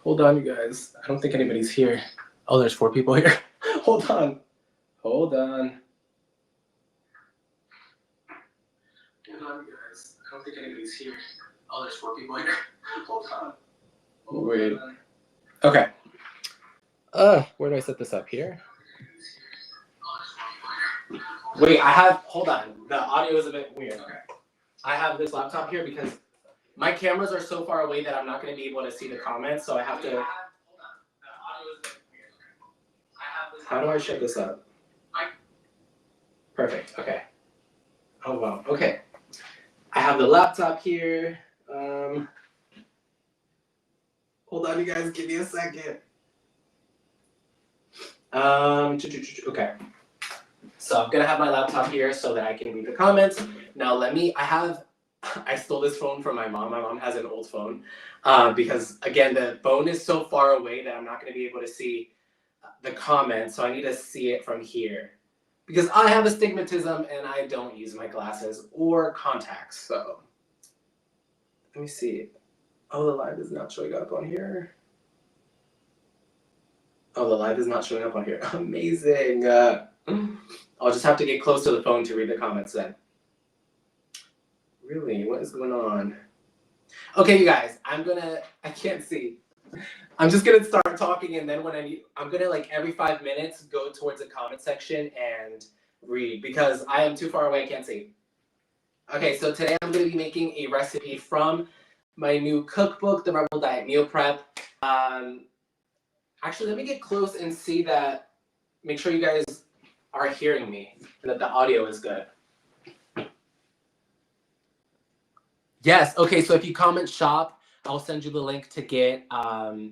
Hold on, you guys. I don't think anybody's here. Oh, there's 4 people here. Hold on. Hold on. Hold on, you guys. I don't think anybody's here. Oh, there's 4 people here. Hold on. Wait. Okay. Where do I set this up here? Wait, hold on. The audio is a bit weird. Okay. I have this laptop here because my cameras are so far away that I'm not going to be able to see the comments, so I have to. How do I shut this up? Perfect. Okay. Oh wow. Okay. I have the laptop here. Hold on, you guys. Give me a second. Okay. So I'm gonna have my laptop here so that I can read the comments. Now I stole this phone from my mom. My mom has an old phone because again, the phone is so far away that I'm not gonna be able to see the comments. So I need to see it from here because I have astigmatism and I don't use my glasses or contacts. So let me see. Oh, the live is not showing up on here. Oh, the live is not showing up on here. Amazing. I'll just have to get close to the phone to read the comments then. Really? What is going on? Okay, you guys, I can't see. I'm just going to start talking and then I'm going to like every 5 minutes go towards the comment section and read because I am too far away, I can't see. Okay, so today I'm going to be making a recipe from my new cookbook, the Rebel Diet Meal Prep. Actually, let me get close and see that, make sure you guys are hearing me and that the audio is good. Yes, okay, so if you comment shop, I'll send you the link to get a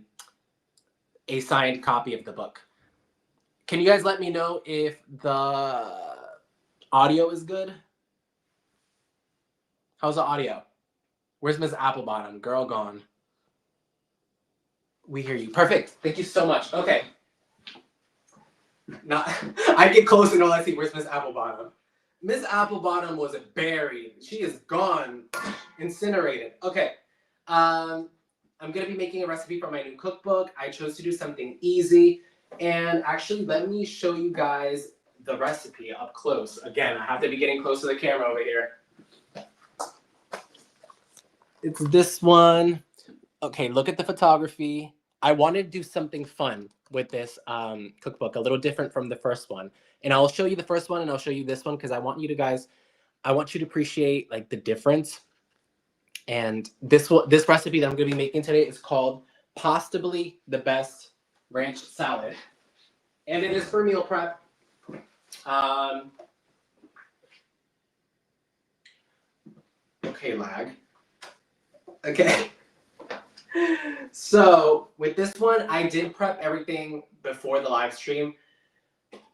signed copy of the book. Can you guys let me know if the audio is good? How's the audio? Where's Miss Applebottom? Girl gone. We hear you. Perfect. Thank you so much. Okay. I get close and all I see, where's Miss Applebottom? Miss Applebottom was buried. She is gone. Incinerated. Okay. I'm going to be making a recipe for my new cookbook. I chose to do something easy. And actually, let me show you guys the recipe up close. Again, I have to be getting close to the camera over here. It's this one. Okay, look at the photography. I wanted to do something fun with this cookbook, a little different from the first one. And I'll show you the first one and I'll show you this one because I want you to appreciate like the difference. And this recipe that I'm going to be making today is called Possibly the Best Ranch Salad. And it is for meal prep. Okay, lag. Okay. So with this one, I did prep everything before the live stream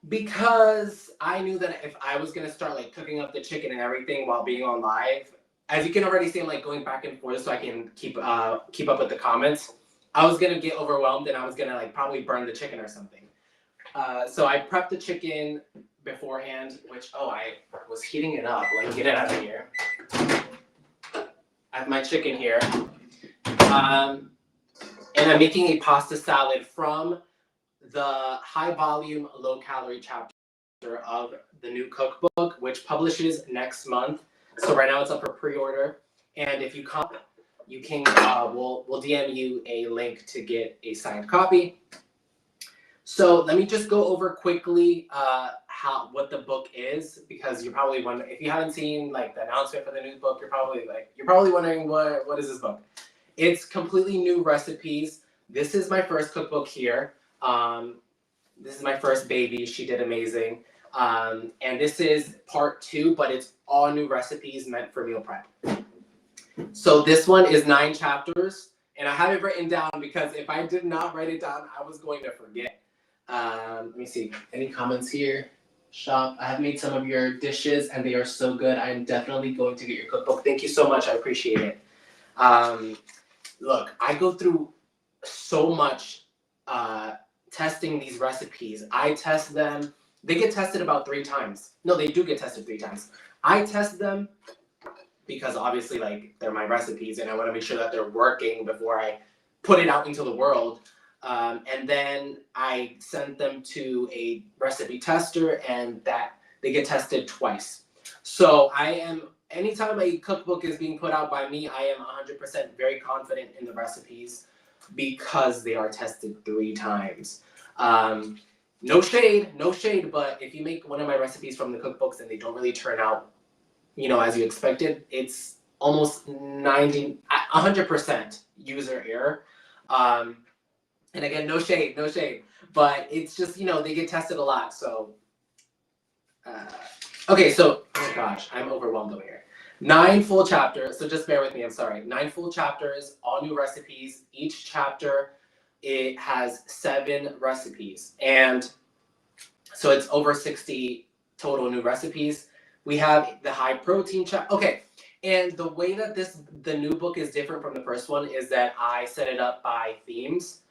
because I knew that if I was going to start like cooking up the chicken and everything while being on live, as you can already see, I'm like going back and forth so I can keep up with the comments. I was going to get overwhelmed and I was going to like probably burn the chicken or something. So I prepped the chicken beforehand, which, I was heating it up. Let me get it out of here. I have my chicken here. And I'm making a pasta salad from the high volume, low calorie chapter of the new cookbook, which publishes next month. So right now it's up for pre-order. And if you come, you can, we'll DM you a link to get a signed copy. So let me just go over quickly what the book is, because you're probably wondering, if you haven't seen like the announcement for the new book, you're probably wondering what is this book? It's completely new recipes. This is my first cookbook here. This is my first baby. She did amazing. And this is part 2, but it's all new recipes meant for meal prep. So this one is 9 chapters, and I have it written down because if I did not write it down, I was going to forget. Let me see. Any comments here? Shop. I have made some of your dishes, and they are so good. I am definitely going to get your cookbook. Thank you so much. I appreciate it. Look, I go through so much testing these recipes. I test them. They get tested about 3 times. No, they do get tested 3 times. I test them because obviously like they're my recipes and I want to make sure that they're working before I put it out into the world. And then I sent them to a recipe tester, and that they get tested twice. So anytime a cookbook is being put out by me, I am 100% very confident in the recipes because they are tested 3 times. No shade, but if you make one of my recipes from the cookbooks and they don't really turn out, as you expected, it's almost 100% user error. And again, no shade, but it's just, they get tested a lot. So, okay, so, oh my gosh, I'm overwhelmed over here. 9 full chapters, so just bear with me, I'm sorry. 9 full chapters, all new recipes. Each chapter, it has 7 recipes. And so it's over 60 total new recipes. We have the high protein chapter. Okay, and the way that the new book is different from the first one is that I set it up by themes.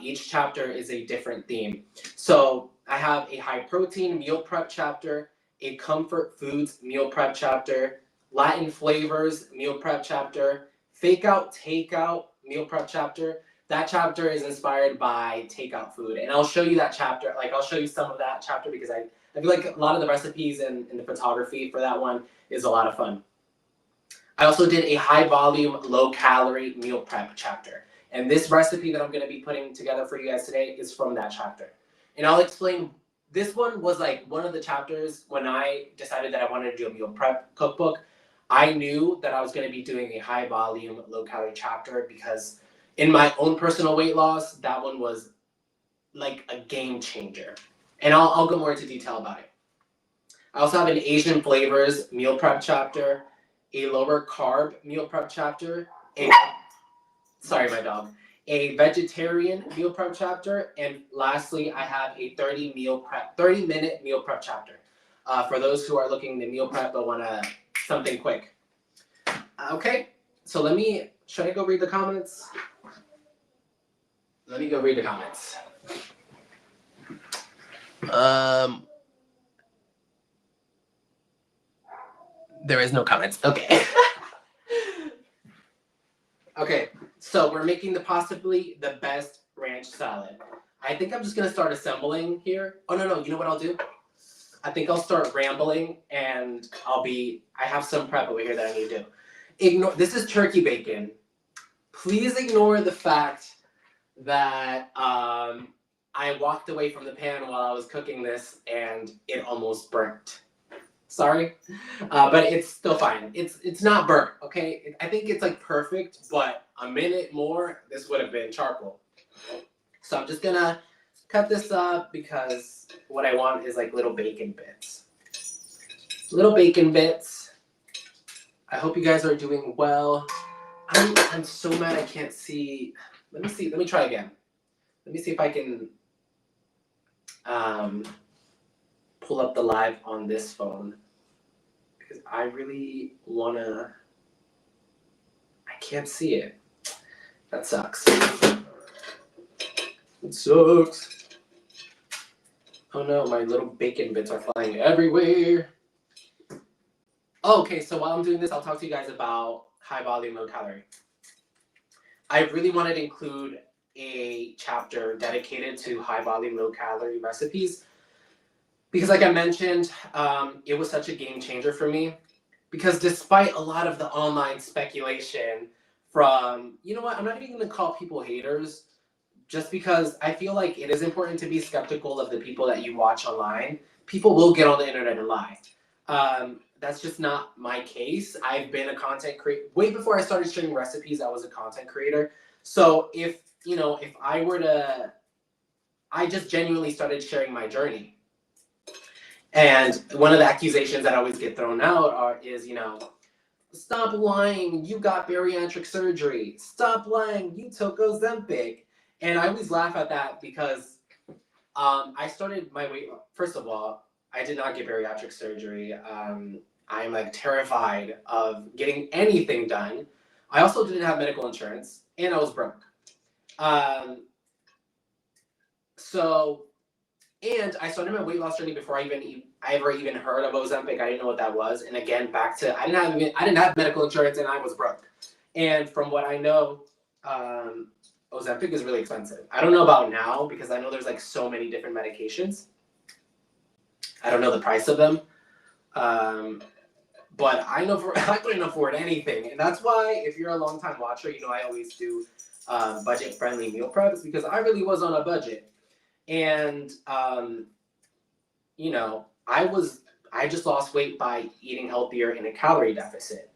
Each chapter is a different theme. So I have a high protein meal prep chapter, a comfort foods meal prep chapter, Latin flavors meal prep chapter, fake out takeout meal prep chapter. That chapter is inspired by takeout food, and I'll show you that chapter. Like, I'll show you some of that chapter because I feel like a lot of the recipes and the photography for that one is a lot of fun. I also did a high volume, low calorie meal prep chapter. And this recipe that I'm going to be putting together for you guys today is from that chapter. And I'll explain, this one was like one of the chapters when I decided that I wanted to do a meal prep cookbook. I knew that I was going to be doing a high volume, low calorie chapter because in my own personal weight loss, that one was like a game changer. And I'll go more into detail about it. I also have an Asian flavors meal prep chapter, a lower carb meal prep chapter, sorry, my dog, a vegetarian meal prep chapter, and lastly, I have a 30-minute meal prep chapter. For those who are looking to meal prep but want something quick. Okay, so should I go read the comments? Let me go read the comments. There is no comments. Okay. Okay, so we're making possibly the best ranch salad. I think I'm just gonna start assembling here. Oh no, you know what I'll do? I think I'll start rambling and I have some prep over here that I need to do. This is turkey bacon. Please ignore the fact that I walked away from the pan while I was cooking this and it almost burnt. Sorry, but it's still fine. It's not burnt, okay? I think it's like perfect, but a minute more, this would have been charcoal. So I'm just gonna cut this up because what I want is like little bacon bits. Little bacon bits. I hope you guys are doing well. I'm so mad I can't see. Let me try again. Let me see if I can pull up the live on this phone. Because I really wanna, I can't see it. That sucks. It sucks. Oh no, my little bacon bits are flying everywhere. Okay, so while I'm doing this, I'll talk to you guys about high volume, low calorie. I really wanted to include a chapter dedicated to high volume, low calorie recipes. Because like I mentioned, it was such a game changer for me. Because despite a lot of the online speculation from, you know what, I'm not even going to call people haters, just because I feel like it is important to be skeptical of the people that you watch online. People will get on the internet and lie. That's just not my case. I've been a content creator. Way before I started sharing recipes, I was a content creator. So if I just genuinely started sharing my journey. And one of the accusations that always get thrown out is, stop lying, you got bariatric surgery. Stop lying, you took Ozempic. And I always laugh at that because I started my weight loss. First of all, I did not get bariatric surgery. I'm like terrified of getting anything done. I also didn't have medical insurance and I was broke. And I started my weight loss journey before I ever even heard of Ozempic. I didn't know what that was. And again, back to I didn't have medical insurance and I was broke. And from what I know, Ozempic is really expensive. I don't know about now because I know there's like so many different medications. I don't know the price of them. But I know I couldn't afford anything. And that's why if you're a long time watcher, you know I always do budget friendly meal preps because I really was on a budget. And you know, I just lost weight by eating healthier in a calorie deficit.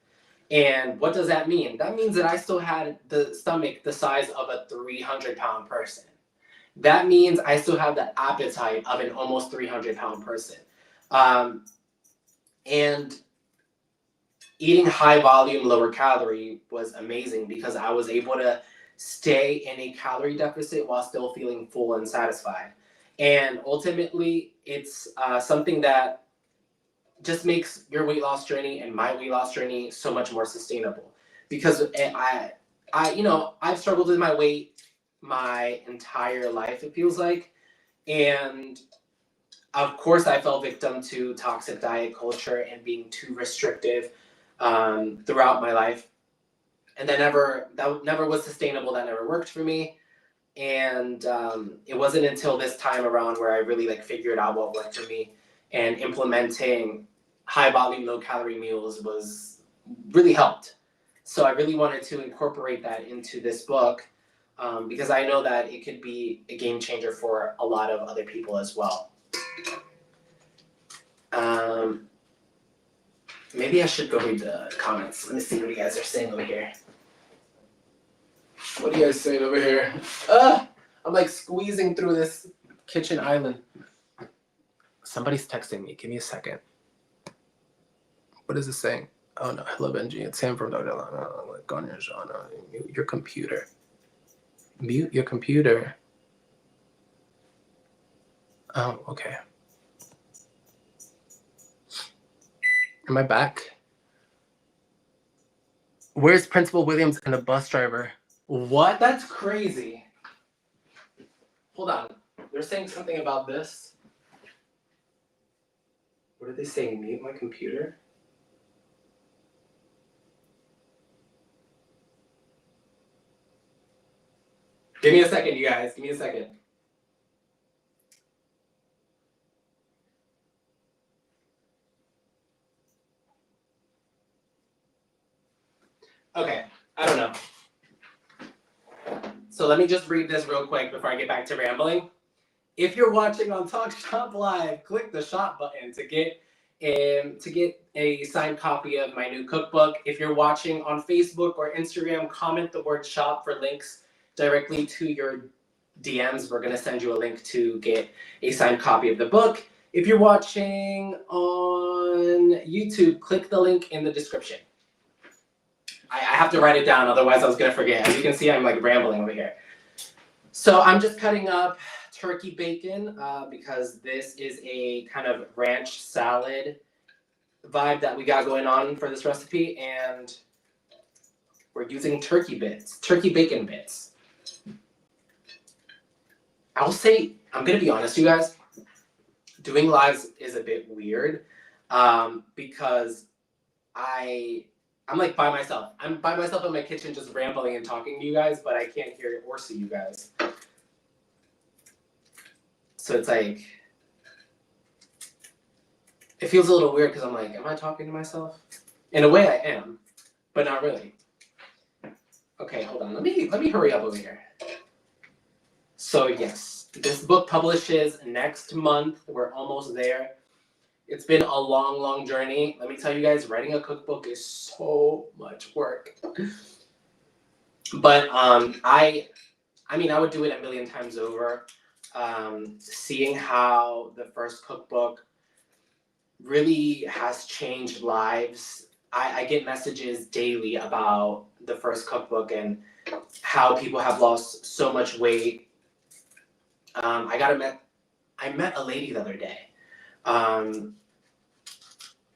And what does that mean? That means that I still had the stomach the size of a 300-pound person. That means I still have the appetite of an almost 300-pound person. And eating high volume, lower calorie was amazing because I was able to stay in a calorie deficit while still feeling full and satisfied. And ultimately, it's something that just makes your weight loss journey and my weight loss journey so much more sustainable. Because I've struggled with my weight my entire life, it feels like. And of course, I fell victim to toxic diet culture and being too restrictive throughout my life. And that never was sustainable. That never worked for me. And it wasn't until this time around where I really like figured out what worked for me, and implementing high volume, low calorie meals was really helped. So I really wanted to incorporate that into this book because I know that it could be a game changer for a lot of other people as well. Maybe I should go read the comments. Let me see what you guys are saying over here. What are you guys saying over here? I'm like squeezing through this kitchen island. Somebody's texting me. Give me a second. What is it saying? Oh no, hello Benji. It's Sam from North Carolina. Like on your genre. Mute your computer. Mute your computer. Oh, okay. Am I back? Where's Principal Williams and a bus driver? What? That's crazy. Hold on. They're saying something about this. What are they saying? Mute my computer? Give me a second, you guys. Give me a second. Okay, I don't know. So let me just read this real quick before I get back to rambling. If you're watching on TalkShopLive, click the shop button to get a signed copy of my new cookbook. If you're watching on Facebook or Instagram, comment the word shop for links directly to your DMs. We're going to send you a link to get a signed copy of the book. If you're watching on YouTube, click the link in the description. I have to write it down, otherwise I was going to forget. As you can see, I'm like rambling over here. So I'm just cutting up turkey bacon because this is a kind of ranch salad vibe that we got going on for this recipe, and we're using turkey bacon bits. I'll say, I'm going to be honest, you guys, doing lives is a bit weird because I'm like by myself. I'm by myself in my kitchen just rambling and talking to you guys, but I can't hear or see you guys. So it's like, it feels a little weird because I'm like, am I talking to myself? In a way I am, but not really. Okay, hold on. Let me hurry up over here. So yes, this book publishes next month. We're almost there. It's been a long, long journey. Let me tell you guys, writing a cookbook is so much work. But I would do it a million times over. Seeing how the first cookbook really has changed lives. I get messages daily about the first cookbook and how people have lost so much weight. I met a lady the other day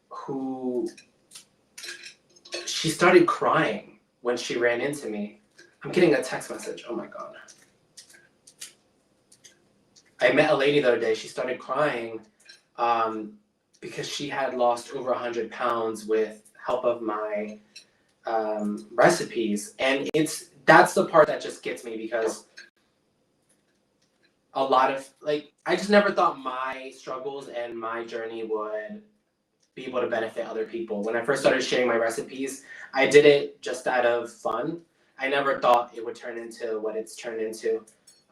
who she started crying when she ran into me. I'm getting a text message. Oh my God. I met a lady the other day. She started crying because she had lost over 100 pounds with help of my recipes. And that's the part that just gets me, because a lot of, like, I just never thought my struggles and my journey would be able to benefit other people. When I first started sharing my recipes, I did it just out of fun. I never thought it would turn into what it's turned into.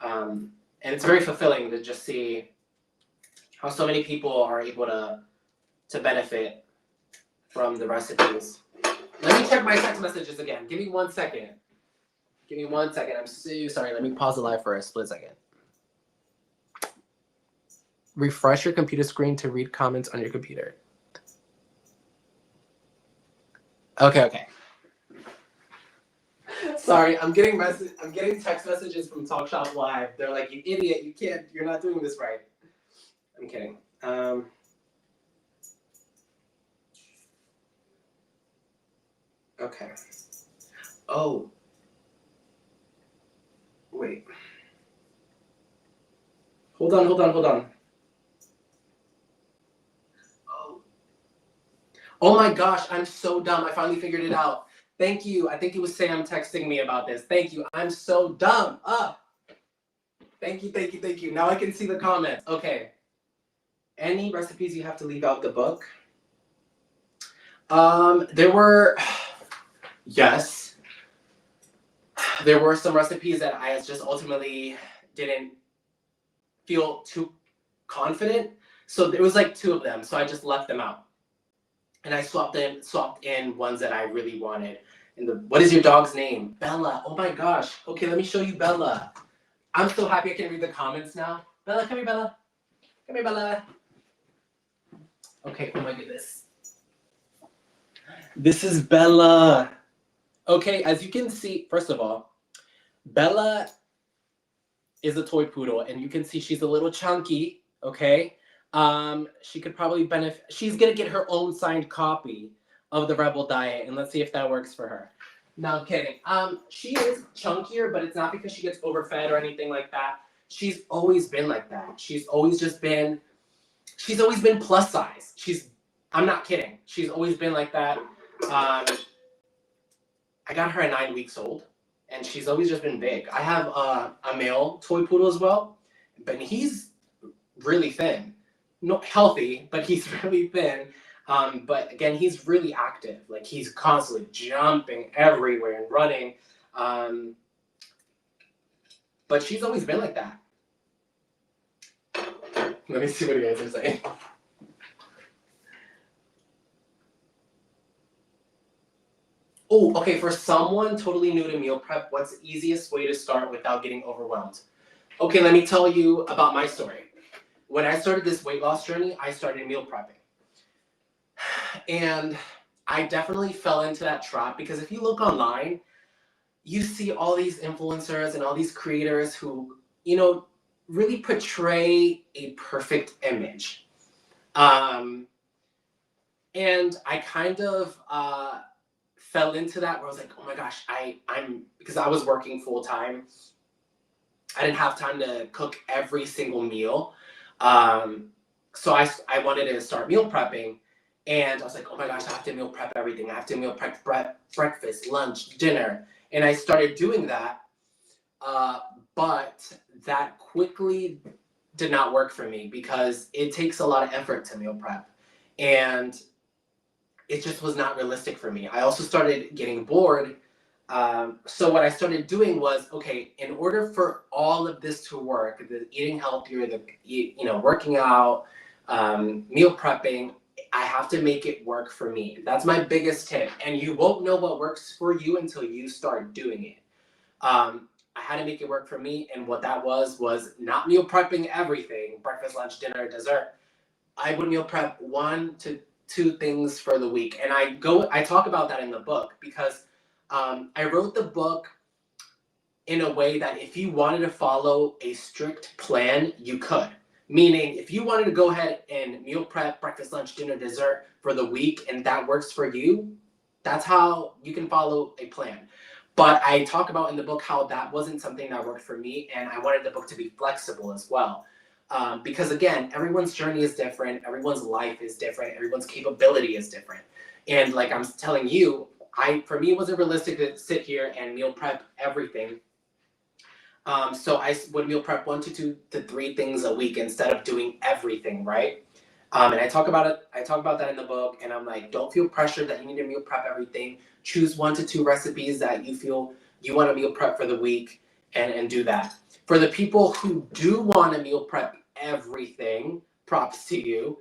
And it's very fulfilling to just see how so many people are able to benefit from the recipes. Let me check my text messages again. Give me 1 second. Give me 1 second. I'm so sorry. Let me pause the live for a split second. Refresh your computer screen to read comments on your computer. Okay. Sorry, I'm getting text messages from TalkShopLive. They're like, "You idiot! You're not doing this right." I'm kidding. Okay. Oh. Wait. Hold on. Oh my gosh, I'm so dumb. I finally figured it out. Thank you. I think it was Sam texting me about this. Thank you. I'm so dumb. Thank you. Now I can see the comments. Okay. Any recipes you have to leave out the book? There were, yes. There were some recipes that I just ultimately didn't feel too confident. So there was like 2 of them. So I just left them out. And I swapped in ones that I really wanted. What is your dog's name? Bella. Oh my gosh. Okay, let me show you Bella. I'm so happy I can read the comments now. Bella, come here, Bella. Come here, Bella. Okay, oh my goodness. This is Bella. Okay, as you can see, first of all, Bella is a toy poodle, and you can see she's a little chunky, okay? She could probably benefit. She's gonna get her own signed copy of the Rebel Diet, and let's see if that works for her. No, I'm kidding. She is chunkier, but it's not because she gets overfed or anything like that. She's always been like that. She's always been plus size. I'm not kidding. She's always been like that. I got her at 9 weeks old, and she's always just been big. I have a male toy poodle as well, but he's really thin. Not healthy, but he's really thin. But again, he's really active. Like, he's constantly jumping everywhere and running. But she's always been like that. Let me see what you guys are saying. Oh, okay, for someone totally new to meal prep, what's the easiest way to start without getting overwhelmed? Okay, let me tell you about my story. When I started this weight loss journey, I started meal prepping. And I definitely fell into that trap, because if you look online, you see all these influencers and all these creators who, really portray a perfect image. And I kind of fell into that, where I was like, oh my gosh, because I was working full time. I didn't have time to cook every single meal. So I wanted to start meal prepping, and I was like, oh my gosh, I have to meal prep everything. I have to meal prep breakfast, lunch, dinner. And I started doing that, but that quickly did not work for me, because it takes a lot of effort to meal prep. And it just was not realistic for me. I also started getting bored. So what I started doing was, okay, in order for all of this to work, the eating healthier, working out, meal prepping, I have to make it work for me. That's my biggest tip. And you won't know what works for you until you start doing it. I had to make it work for me. And what that was not meal prepping everything, breakfast, lunch, dinner, dessert. I would meal prep 1 to 2 things for the week. And I talk about that in the book, because I wrote the book in a way that if you wanted to follow a strict plan, you could. Meaning, if you wanted to go ahead and meal prep breakfast, lunch, dinner, dessert for the week, and that works for you, that's how you can follow a plan. But I talk about in the book how that wasn't something that worked for me, and I wanted the book to be flexible as well. Because again, everyone's journey is different, everyone's life is different, everyone's capability is different. And like I'm telling you, for me, it wasn't realistic to sit here and meal prep everything. So I would meal prep 1 to 2 to 3 things a week instead of doing everything, right? And I talk about it. I talk about that in the book, and I'm like, don't feel pressured that you need to meal prep everything. Choose 1 to 2 recipes that you feel you want to meal prep for the week, and do that. For the people who do want to meal prep everything, props to you.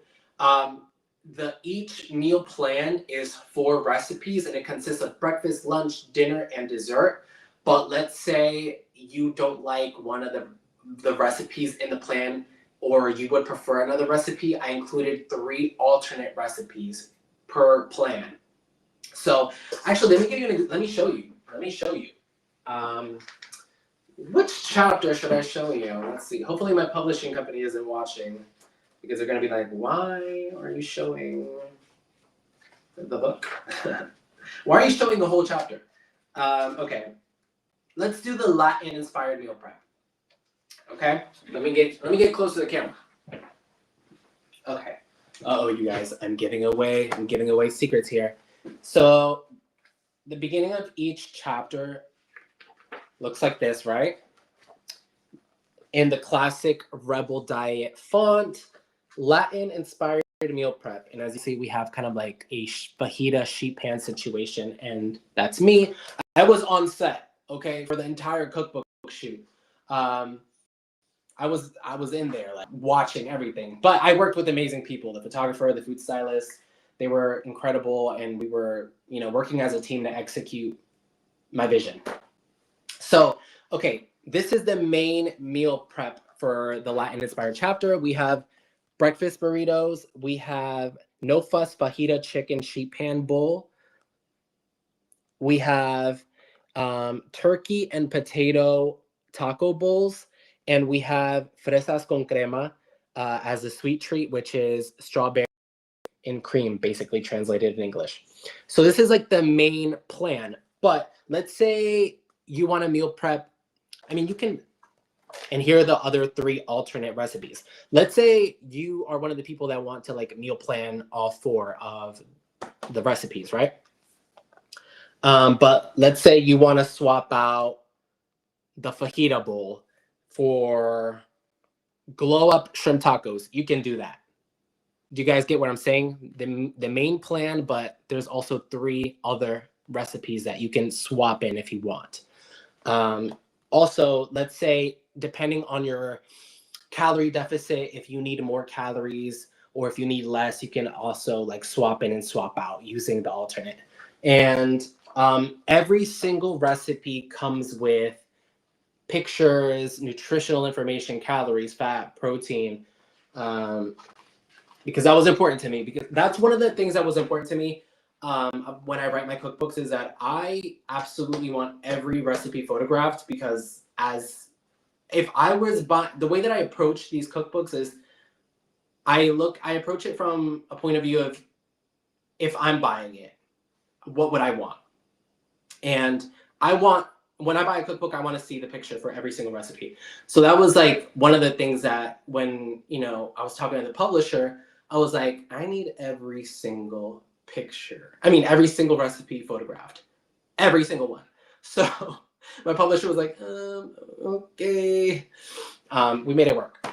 Each meal plan is 4 recipes, and it consists of breakfast, lunch, dinner, and dessert. But let's say you don't like one of the recipes in the plan, or you would prefer another recipe. I included 3 alternate recipes per plan. So actually, let me show you. Which chapter should I show you? Let's see. Hopefully my publishing company isn't watching, because they're going to be like, why are you showing the book? Why are you showing the whole chapter? Okay. Let's do the Latin inspired meal prep. Okay? Let me get close to the camera. Okay. Uh-oh, you guys, I'm giving away secrets here. So the beginning of each chapter looks like this, right? In the classic Rebel Diet font, Latin inspired meal prep. And as you see, we have kind of like a fajita sheet pan situation, and that's me. I was on set, okay, for the entire cookbook shoot. I was in there like watching everything, but I worked with amazing people, the photographer, the food stylist. They were incredible, and we were, working as a team to execute my vision. So, okay, this is the main meal prep for the Latin inspired chapter. We have breakfast burritos. We have no fuss fajita chicken sheet pan bowl. We have turkey and potato taco bowls. And we have fresas con crema as a sweet treat, which is strawberry and cream, basically translated in English. So this is like the main plan. But let's say you want to meal prep. I mean, you can, and here are the other 3 alternate recipes. Let's say you are one of the people that want to like meal plan all 4 of the recipes, right? But let's say you want to swap out the fajita bowl for glow up shrimp tacos. You can do that. Do you guys get what I'm saying? The main plan, but there's also 3 other recipes that you can swap in if you want. Also, let's say, depending on your calorie deficit, if you need more calories or if you need less, you can also like swap in and swap out using the alternate. And every single recipe comes with pictures, nutritional information, calories, fat, protein, because that was important to me. Because that's one of the things that was important to me when I write my cookbooks, is that I absolutely want every recipe photographed, because if I was the way that I approach these cookbooks is I approach it from a point of view of, if I'm buying it, what would I want? And when I buy a cookbook, I want to see the picture for every single recipe. So that was like one of the things that when, I was talking to the publisher, I was like, I need every single picture. I mean, every single recipe photographed, every single one. So my publisher was like, okay. We made it work.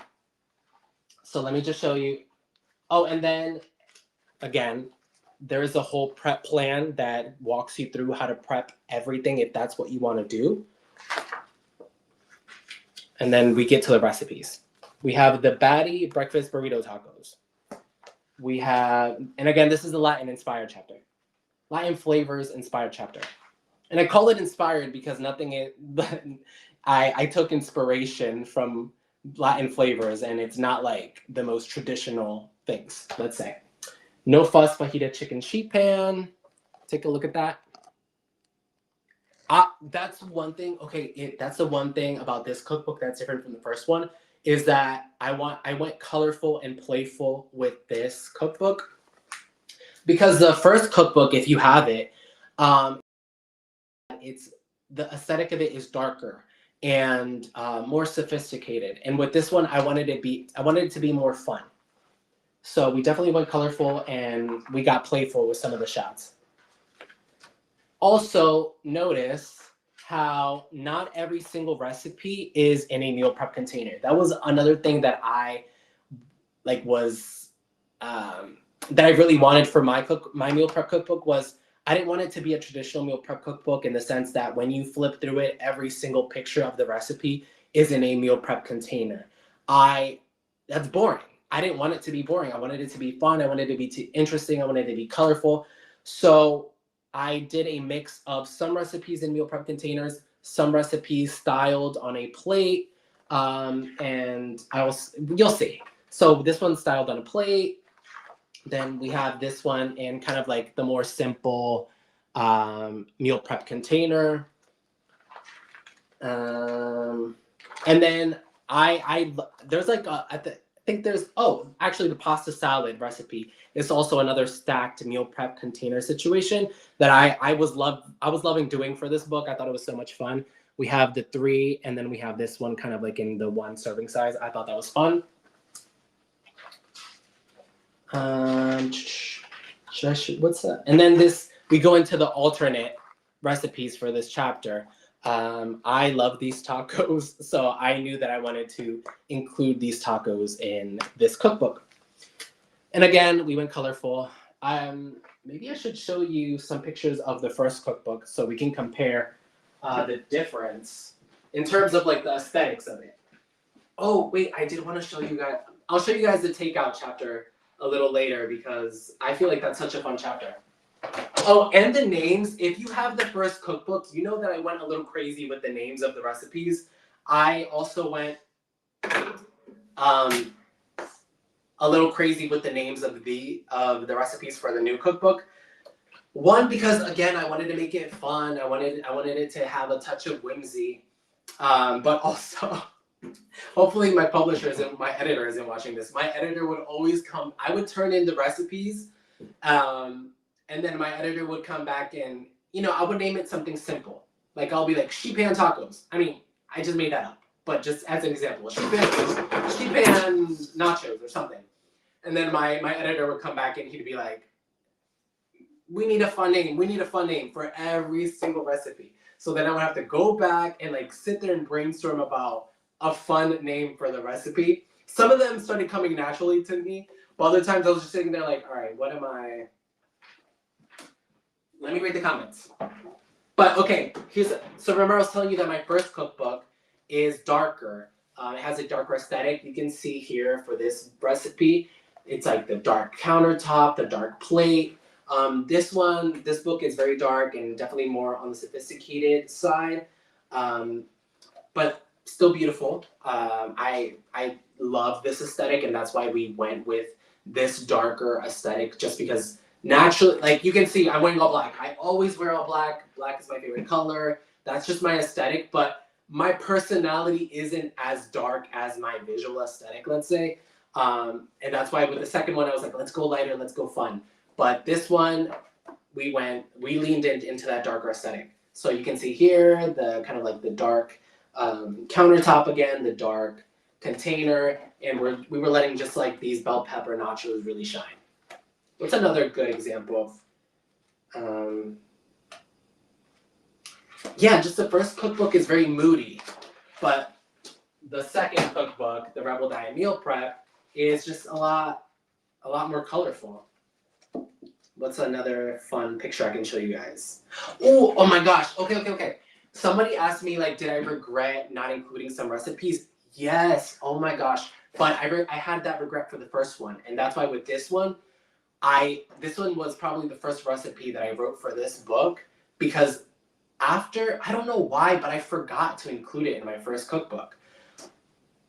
So let me just show you. Oh, and then again, there is a whole prep plan that walks you through how to prep everything if that's what you want to do. And then we get to the recipes. We have the Batty breakfast burrito tacos. We have, and again, this is the Latin inspired chapter. Latin flavors inspired chapter. And I call it inspired because I took inspiration from Latin flavors, and it's not like the most traditional things, let's say. No fuss fajita chicken sheet pan. Take a look at that. That's one thing. Okay, that's the one thing about this cookbook that's different from the first one, is that I went colorful and playful with this cookbook, because the first cookbook, if you have it, it's the aesthetic of it is darker and more sophisticated. And with this one, I wanted it to be more fun. So we definitely went colorful, and we got playful with some of the shots. Also notice how not every single recipe is in a meal prep container. That was another thing that I was that I really wanted for my meal prep cookbook. Was I didn't want it to be a traditional meal prep cookbook in the sense that when you flip through it, every single picture of the recipe is in a meal prep container. That's boring. I didn't want it to be boring. I wanted it to be fun. I wanted it to be interesting. I wanted it to be colorful. So I did a mix of some recipes in meal prep containers, some recipes styled on a plate, and you'll see. So this one's styled on a plate. Then we have this one in kind of like the more simple meal prep container. And then there's like I think there's, actually the pasta salad recipe is also another stacked meal prep container situation that I was loving doing for this book. I thought it was so much fun. We have the 3, and then we have this one kind of like in the 1 serving size. I thought that was fun. What's that? And then we go into the alternate recipes for this chapter. I love these tacos, so I knew that I wanted to include these tacos in this cookbook. And again, we went colorful. Maybe I should show you some pictures of the first cookbook so we can compare the difference in terms of like the aesthetics of it. Oh, wait, I did want to show you guys. I'll show you guys the takeout chapter a little later because I feel like that's such a fun chapter. Oh, and the names. If you have the first cookbook, you know that I went a little crazy with the names of the recipes. I also went a little crazy with the names of the recipes for the new cookbook. One, because again, I wanted to make it fun. I wanted it to have a touch of whimsy, but also, hopefully my publisher isn't, my editor isn't watching this. My editor would always come. I would turn in the recipes. And then my editor would come back and, I would name it something simple. Like I'll be like, sheep pan tacos. I mean, I just made that up. But just as an example, sheep pan nachos or something. And then my editor would come back and he'd be like, we need a fun name. We need a fun name for every single recipe. So then I would have to go back and like sit there and brainstorm about a fun name for the recipe. Some of them started coming naturally to me. But other times I was just sitting there like, all right, what am I... Let me read the comments. But okay, so remember I was telling you that my first cookbook is darker. It has a darker aesthetic. You can see here for this recipe, it's like the dark countertop, the dark plate. This book is very dark and definitely more on the sophisticated side, but still beautiful. I love this aesthetic, and that's why we went with this darker aesthetic, just because naturally, like you can see, I'm wearing all black. I always wear all black. Black is my favorite color. That's just my aesthetic, but my personality isn't as dark as my visual aesthetic, let's say. And that's why with the second one, I was like, let's go lighter, let's go fun. But this one, we leaned into that darker aesthetic. So you can see here, the kind of like the dark countertop again, the dark container, and we were letting just like these bell pepper nachos really shine. What's another good example of, just the first cookbook is very moody, but the second cookbook, the Rebel Diet Meal Prep, is just a lot more colorful. What's another fun picture I can show you guys? Oh my gosh, okay. Somebody asked me, like, did I regret not including some recipes? Yes, oh my gosh. But I had that regret for the first one, and that's why with this one, this one was probably the first recipe that I wrote for this book, because after, I don't know why, but I forgot to include it in my first cookbook.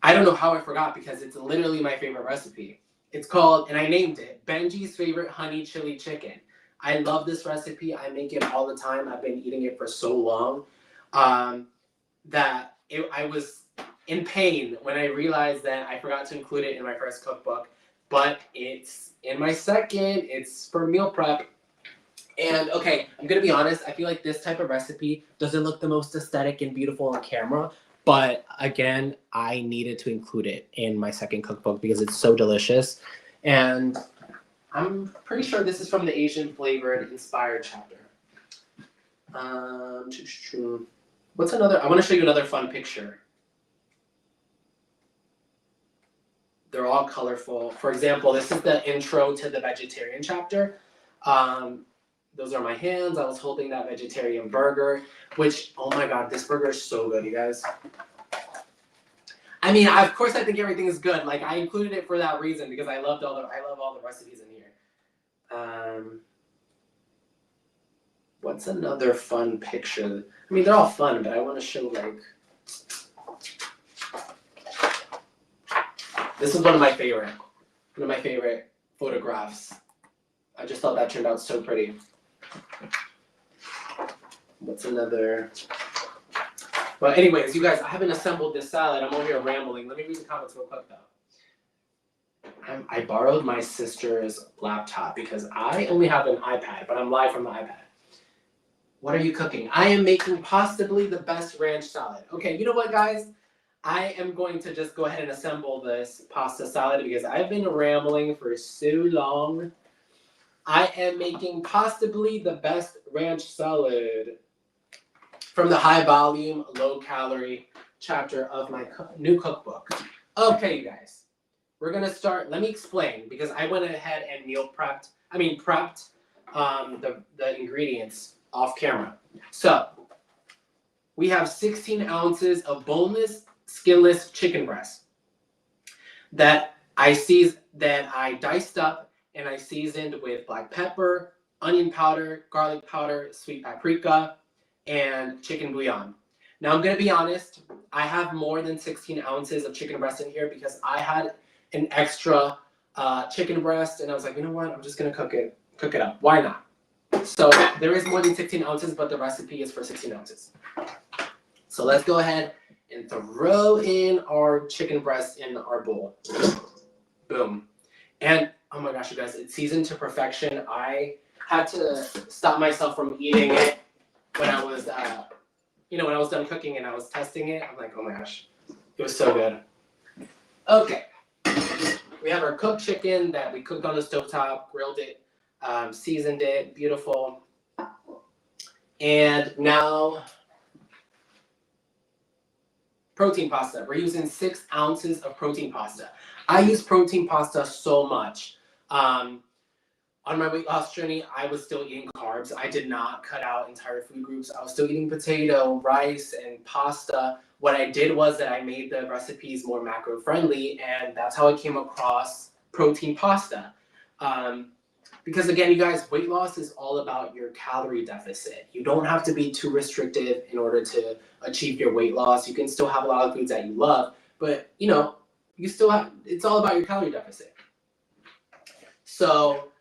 I don't know how I forgot, because it's literally my favorite recipe. It's called, and I named it, Benji's Favorite Honey Chili Chicken. I love this recipe. I make it all the time. I've been eating it for so long that I was in pain when I realized that I forgot to include it in my first cookbook. But it's in my second. It's for meal prep. And okay, I'm going to be honest. I feel like this type of recipe doesn't look the most aesthetic and beautiful on camera. But again, I needed to include it in my second cookbook because it's so delicious. And I'm pretty sure this is from the Asian flavored inspired chapter. What's another? I want to show you another fun picture. They're all colorful. For example, this is the intro to the vegetarian chapter. Those are my hands. I was holding that vegetarian burger, which, oh my God, this burger is so good, you guys. I mean, of course I think everything is good. Like, I included it for that reason because I love all the recipes in here. What's another fun picture? I mean, they're all fun, but I want to show, like, this is one of my favorite photographs. I just thought that turned out so pretty. What's another? Well, anyways, you guys, I haven't assembled this salad. I'm over here rambling. Let me read the comments real quick, though. I borrowed my sister's laptop because I only have an iPad, but I'm live from the iPad. What are you cooking? I am making possibly the best ranch salad. Okay, you know what, guys? I am going to just go ahead and assemble this pasta salad because I've been rambling for so long. I am making possibly the best ranch salad from the high volume, low calorie chapter of my new cookbook. Okay, you guys, we're gonna start. Let me explain because I went ahead and prepped the ingredients off camera. So we have 16 ounces of boneless, skinless chicken breast that I diced up and I seasoned with black pepper, onion powder, garlic powder, sweet paprika, and chicken bouillon. Now I'm gonna be honest, I have more than 16 ounces of chicken breast in here because I had an extra chicken breast and I was like, you know what, I'm just gonna cook it up. Why not? So there is more than 16 ounces, but the recipe is for 16 ounces. So let's go ahead and throw in our chicken breast in our bowl. Boom. And oh my gosh, you guys, it's seasoned to perfection. I had to stop myself from eating it when I was, when I was done cooking and I was testing it. I'm like, oh my gosh, it was so good. Okay. We have our cooked chicken that we cooked on the stovetop, grilled it, seasoned it, beautiful. And now, protein pasta. We're using 6 ounces of protein pasta. I use protein pasta so much. On my weight loss journey, I was still eating carbs. I did not cut out entire food groups. I was still eating potato, rice, and pasta. What I did was that I made the recipes more macro friendly, and that's how I came across protein pasta. Because again, you guys, weight loss is all about your calorie deficit. You don't have to be too restrictive in order to achieve your weight loss. You can still have a lot of foods that you love, but you still have, it's all about your calorie deficit. So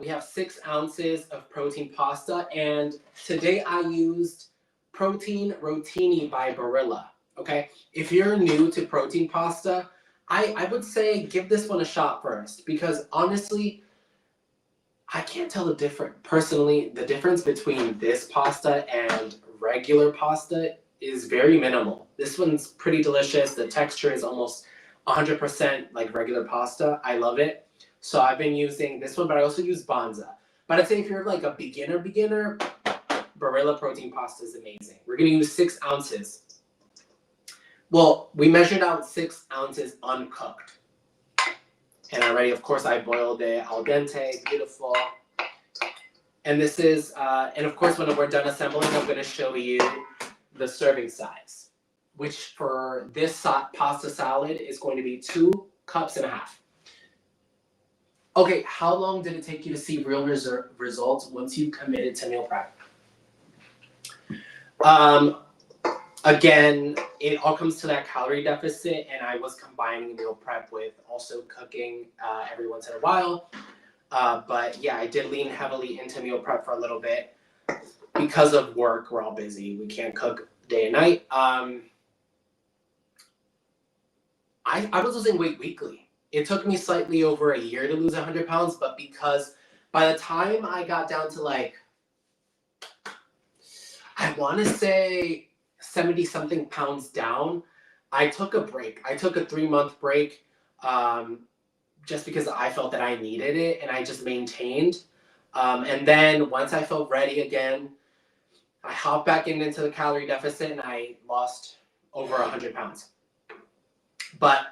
we have 6 ounces of protein pasta, and today I used Protein Rotini by Barilla. Okay, if you're new to protein pasta, I would say give this one a shot first, because honestly, I can't tell the difference between this pasta and regular pasta is very minimal. This one's pretty delicious. The texture is almost 100% like regular pasta. I love it. So I've been using this one, but I also use Banza. But I'd say if you're like a beginner, Barilla protein pasta is amazing. We're gonna use 6 ounces. Well, we measured out 6 ounces uncooked. And already, of course, I boiled it al dente, beautiful. And this is, and of course, when we're done assembling, I'm gonna show you the serving size, which for this pasta salad is going to be 2.5 cups. Okay, how long did it take you to see real results once you committed to meal prep? Again, it all comes to that calorie deficit, and I was combining meal prep with also cooking every once in a while. But yeah, I did lean heavily into meal prep for a little bit because of work. We're all busy. We can't cook day and night. I was losing weight weekly. It took me slightly over a year to lose 100 pounds, but because by the time I got down to like, I want to say 70 something pounds down, I took a break. I took a 3-month break just because I felt that I needed it, and I just maintained. And then once I felt ready again, I hopped back into the calorie deficit and I lost over 100 pounds. But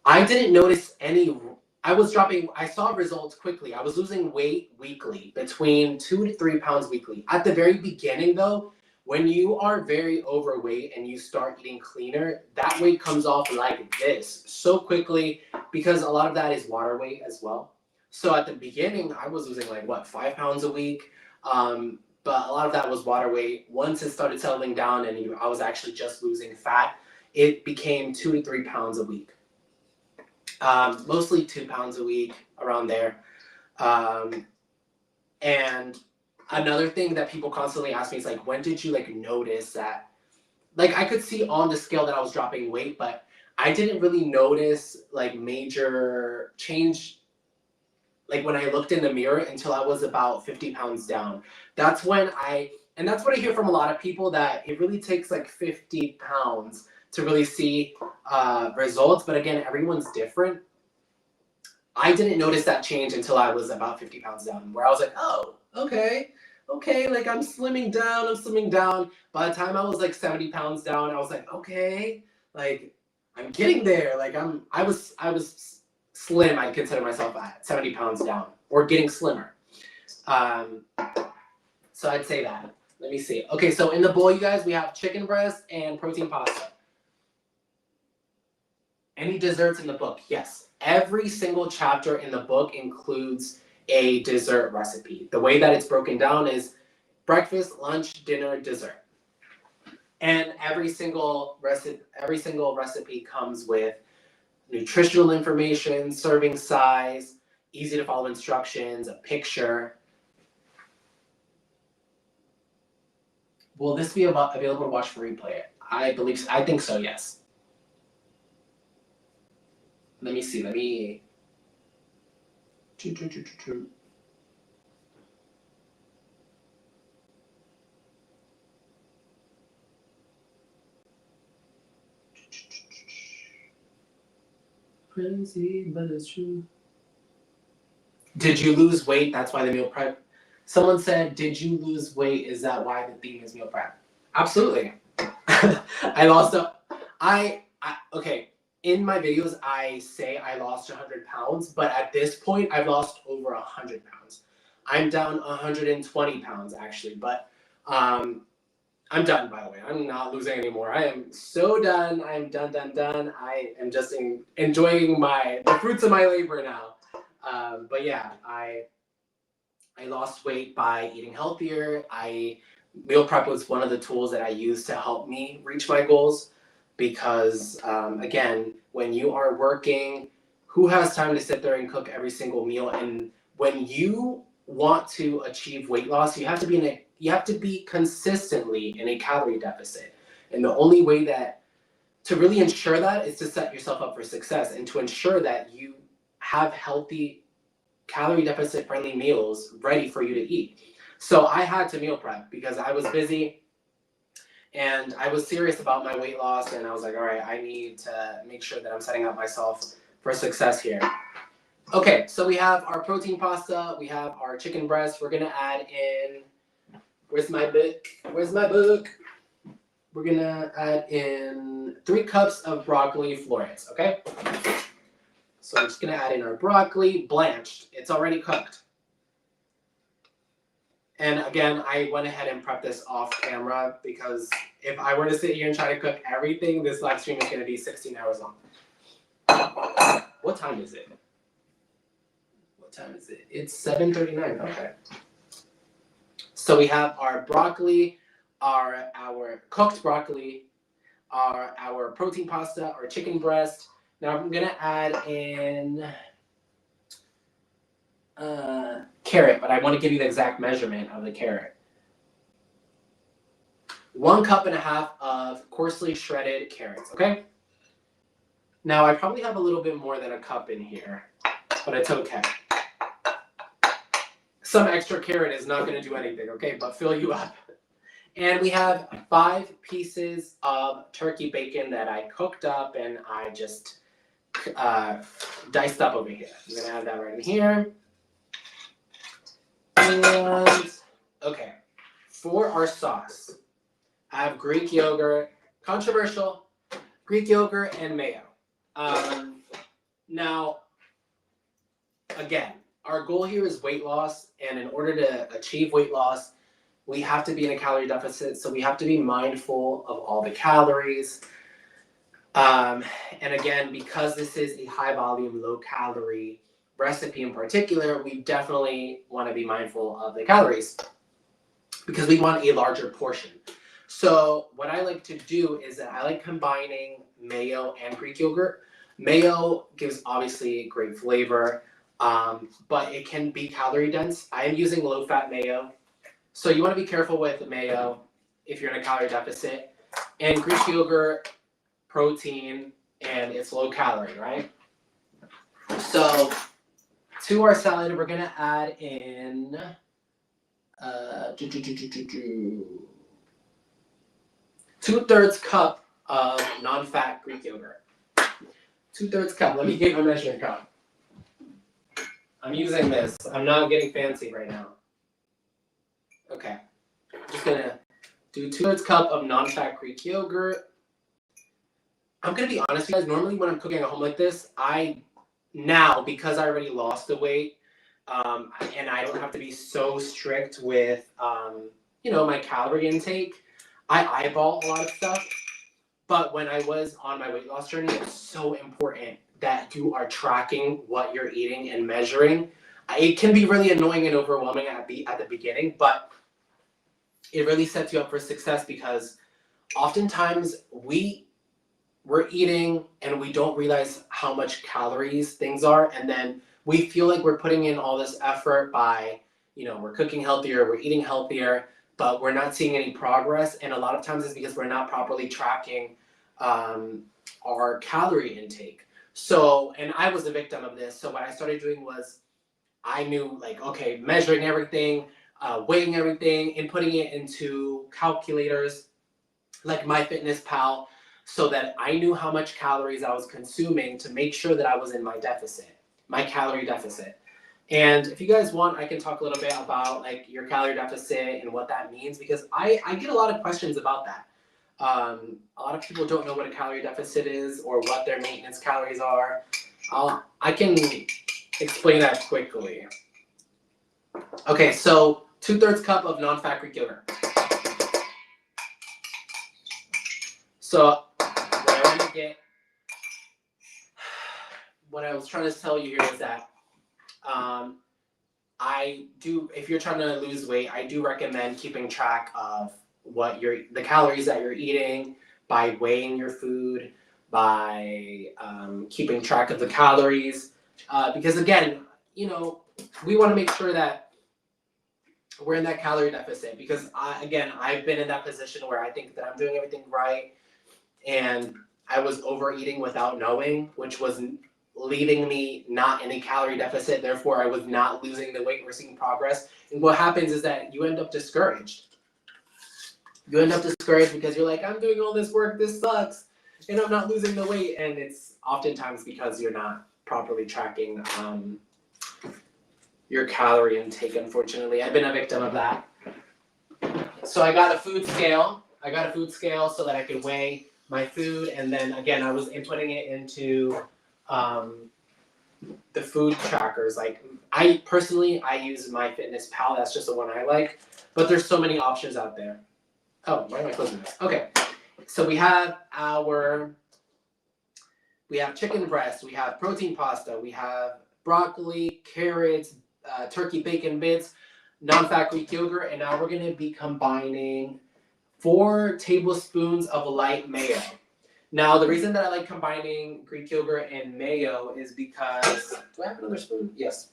I didn't notice I saw results quickly. I was losing weight weekly, between 2 to 3 pounds weekly. At the very beginning though, when you are very overweight and you start eating cleaner, that weight comes off like this so quickly because a lot of that is water weight as well. So at the beginning, I was losing 5 pounds a week. But a lot of that was water weight. Once it started settling down and I was actually just losing fat, it became 2 to 3 pounds a week. Mostly 2 pounds a week, around there. And another thing that people constantly ask me is when did you notice that? I could see on the scale that I was dropping weight, but I didn't really notice major change when I looked in the mirror until I was about 50 pounds down. That's when and that's what I hear from a lot of people, that it really takes 50 pounds to really see results. But again, everyone's different. I didn't notice that change until I was about 50 pounds down, where I was like, oh, okay, I'm slimming down. By the time I was 70 pounds down, I was like, okay, I'm getting there. I was slim. I'd consider myself at 70 pounds down, or getting slimmer. So I'd say that. Let me see. Okay, so in the bowl, you guys, we have chicken breast and protein pasta. Any desserts in the book? Yes. Every single chapter in the book includes a dessert recipe. The way that it's broken down is breakfast, lunch, dinner, dessert. And every single recipe comes with nutritional information, serving size, easy to follow instructions, a picture. Will this be available to watch for replay? I think so, yes. Let me see. Crazy, but it's true. Did you lose weight? That's why the meal prep. Someone said, did you lose weight? Is that why the theme is meal prep? Absolutely. I lost okay. In my videos, I say I lost 100 pounds, but at this point, I've lost over 100 pounds. I'm down 120 pounds, actually, but I'm done, by the way. I'm not losing anymore. I am so done. I'm done. I am just enjoying the fruits of my labor now. But yeah, I lost weight by eating healthier. Meal prep was one of the tools that I used to help me reach my goals. Because again, when you are working, who has time to sit there and cook every single meal? And when you want to achieve weight loss, you have to be consistently in a calorie deficit. And the only way to really ensure that is to set yourself up for success, and to ensure that you have healthy, calorie deficit friendly meals ready for you to eat. So I had to meal prep because I was busy. And I was serious about my weight loss, and I was like, all right, I need to make sure that I'm setting up myself for success here. Okay, so we have our protein pasta, we have our chicken breast. We're gonna add in, where's my book? We're gonna add in 3 cups of broccoli florets, okay? So I'm just gonna add in our broccoli, blanched. It's already cooked. And again, I went ahead and prepped this off camera because if I were to sit here and try to cook everything, this live stream is going to be 16 hours long. What time is it? It's 7:39. Okay. So we have our broccoli, our cooked broccoli, our protein pasta, our chicken breast. Now I'm going to add in carrot, but I want to give you the exact measurement of the carrot. 1.5 cups of coarsely shredded carrots, okay? Now I probably have a little bit more than a cup in here, but it's okay. Some extra carrot is not going to do anything, okay? But fill you up. And we have 5 pieces of turkey bacon that I cooked up and I just diced up over here. I'm going to add that right in here. And, okay. for our sauce, I have Greek yogurt, controversial, Greek yogurt and mayo. Now, again, our goal here is weight loss, and in order to achieve weight loss, we have to be in a calorie deficit, so we have to be mindful of all the calories. And again, because this is a high volume, low calorie recipe in particular, we definitely want to be mindful of the calories because we want a larger portion. So what I like to do is that I like combining mayo and Greek yogurt. Mayo gives obviously great flavor, but it can be calorie dense. I am using low fat mayo. So you want to be careful with mayo if you're in a calorie deficit. And Greek yogurt, protein, and it's low calorie, right? So to our salad, we're going to add in 2/3 cup of non-fat Greek yogurt. 2/3 cup. Let me get my measuring cup. I'm using this. I'm not getting fancy right now. Okay. I'm just going to do 2/3 cup of non-fat Greek yogurt. I'm going to be honest with you guys. Normally when I'm cooking at home like this, because I already lost the weight, and I don't have to be so strict with, my calorie intake, I eyeball a lot of stuff. But when I was on my weight loss journey, it's so important that you are tracking what you're eating and measuring. It can be really annoying and overwhelming at the beginning, but it really sets you up for success because oftentimes we're eating and we don't realize how much calories things are, and then we feel like we're putting in all this effort by, we're cooking healthier, we're eating healthier, but we're not seeing any progress. And a lot of times it's because we're not properly tracking our calorie intake. So, and I was a victim of this. So what I started doing was I knew measuring everything, weighing everything, and putting it into calculators like MyFitnessPal so that I knew how much calories I was consuming to make sure that I was in my calorie deficit. And if you guys want, I can talk a little bit about your calorie deficit and what that means, because I get a lot of questions about that. A lot of people don't know what a calorie deficit is or what their maintenance calories are. I can explain that quickly. Okay, so 2/3 cup of non-fat Greek yogurt. So what I was trying to tell you here is that if you're trying to lose weight, I do recommend keeping track of the calories that you're eating by weighing your food, by keeping track of the calories, because again, we want to make sure that we're in that calorie deficit, because I've been in that position where I think that I'm doing everything right and I was overeating without knowing, which was leaving me not in a calorie deficit. Therefore, I was not losing the weight or seeing progress. And what happens is that you end up discouraged. You end up discouraged because you're like, I'm doing all this work, this sucks, and I'm not losing the weight. And it's oftentimes because you're not properly tracking your calorie intake, unfortunately. I've been a victim of that. So I got a food scale. So that I could weigh my food. And then again, I was inputting it into the food trackers. I use MyFitnessPal. That's just the one I like. But there's so many options out there. Oh, why am I closing this? Okay. So we have chicken breast, we have protein pasta, we have broccoli, carrots, turkey bacon bits, non-fat Greek yogurt, and now we're going to be combining 4 tablespoons of light mayo. Now, the reason that I like combining Greek yogurt and mayo is because, do I have another spoon? Yes.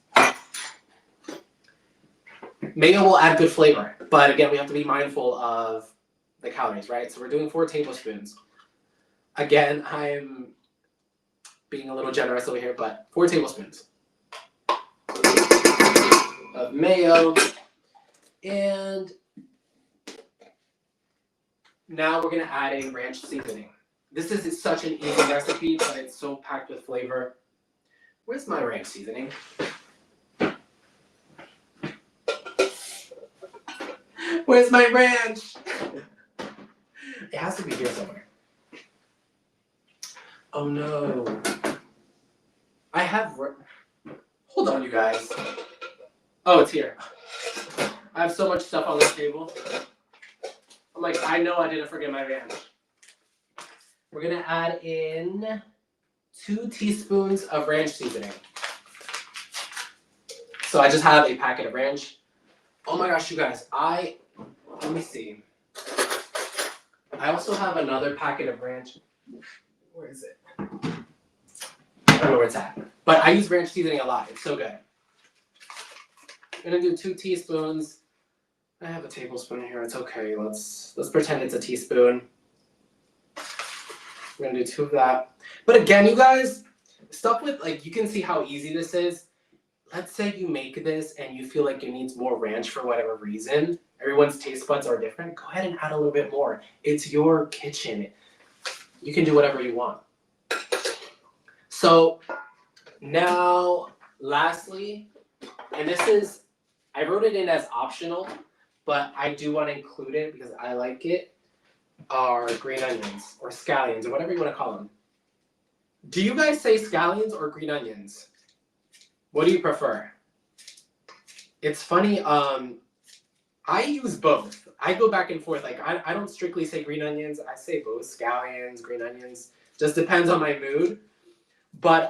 Mayo will add good flavor, but again, we have to be mindful of the calories, right? So we're doing 4 tablespoons. Again, I'm being a little generous over here, but 4 tablespoons of mayo. And now we're going to add in ranch seasoning. This is such an easy recipe, but it's so packed with flavor. Where's my ranch seasoning? Where's my ranch? It has to be here somewhere. Oh no. I have... Hold on, you guys. Oh, it's here. I have so much stuff on this table. I'm like, I know I didn't forget my ranch. We're gonna add in 2 teaspoons of ranch seasoning. So I just have a packet of ranch. Oh my gosh, you guys, let me see. I also have another packet of ranch. Where is it? I don't know where it's at. But I use ranch seasoning a lot. It's so good. I'm gonna do 2 teaspoons. I have a tablespoon here. It's okay. Let's pretend it's a teaspoon. We're gonna do 2 of that. But again, you guys, stuff with like you can see how easy this is. Let's say you make this and you feel like it needs more ranch for whatever reason. Everyone's taste buds are different. Go ahead and add a little bit more. It's your kitchen. You can do whatever you want. So now, lastly, and this is, I wrote it in as optional, but I do want to include it because I like it, are green onions or scallions or whatever you want to call them. Do you guys say scallions or green onions? What do you prefer? It's funny, I use both. I go back and forth. Like, I don't strictly say green onions. I say both, scallions, green onions. Just depends on my mood. But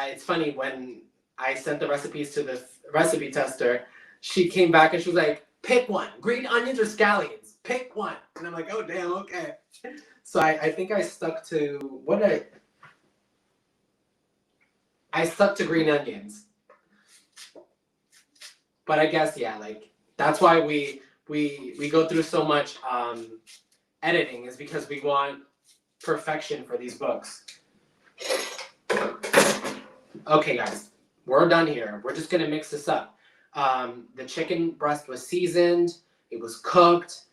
it's funny, when I sent the recipes to the recipe tester, she came back and she was like, pick one, green onions or scallions, pick one. And I'm like, oh, damn, okay. So I think I stuck to, I stuck to green onions. But I guess, yeah, like, that's why we go through so much editing, is because we want perfection for these books. Okay, guys, we're done here. We're just gonna mix this up. The chicken breast was seasoned. It was cooked.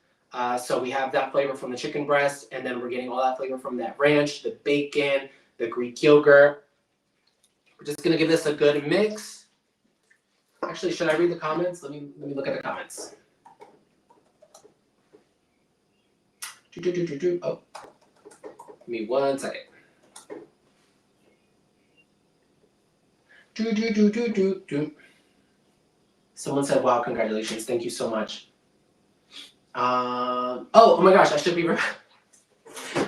So we have that flavor from the chicken breast, and then we're getting all that flavor from that ranch, the bacon, the Greek yogurt. We're just gonna give this a good mix. Actually, should I read the comments? Let me look at the comments. Oh, give me one second. Someone said, wow, congratulations. Thank you so much. Oh my gosh, I should be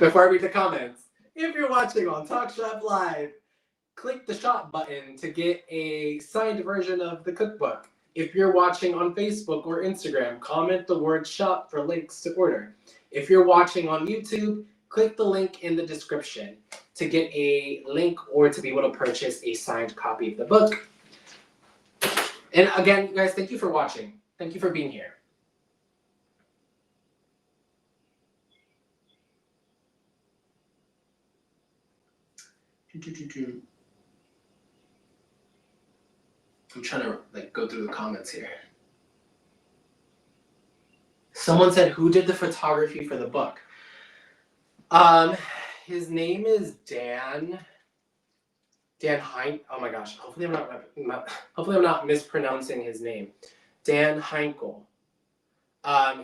before I read the comments. If you're watching on TalkShopLive, click the shop button to get a signed version of the cookbook. If you're watching on Facebook or Instagram, comment the word shop for links to order. If you're watching on YouTube, click the link in the description to get a link or to be able to purchase a signed copy of the book. And again, guys, thank you for watching. Thank you for being here. I'm trying to go through the comments here. Someone said, who did the photography for the book? His name is Dan Hein. Oh my gosh. Hopefully I'm not mispronouncing his name. Dan Heinkel.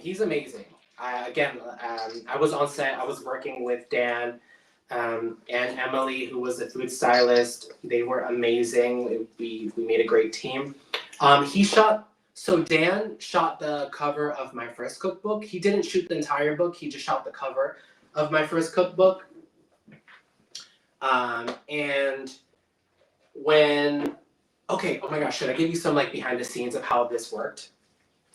He's amazing. I was on set. I was working with Dan and Emily, who was a food stylist. They were amazing. We made a great team. So Dan shot the cover of my first cookbook. He didn't shoot the entire book. He just shot the cover of my first cookbook. And when, okay, oh my gosh, should I give you some behind the scenes of how this worked?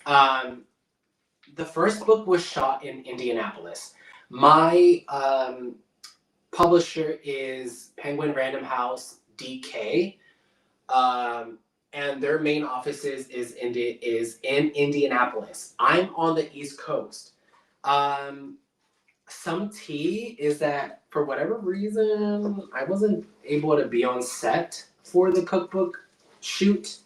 The first book was shot in Indianapolis. My publisher is Penguin Random House DK, and their main offices is in Indianapolis. I'm on the East Coast. Some tea is that for whatever reason I wasn't able to be on set for the cookbook shoot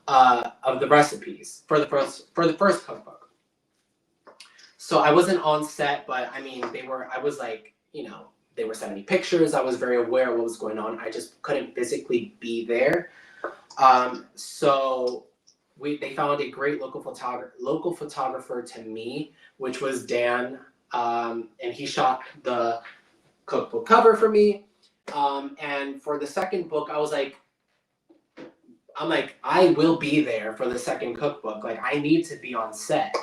of the recipes for the first cookbook. So I wasn't on set, but I mean they were sending me pictures. I was very aware of what was going on. I just couldn't physically be there. So they found a great local photographer to me, which was Dan, and he shot the cookbook cover for me. And for the second book, I'm like, I will be there for the second cookbook. Like, I need to be on set.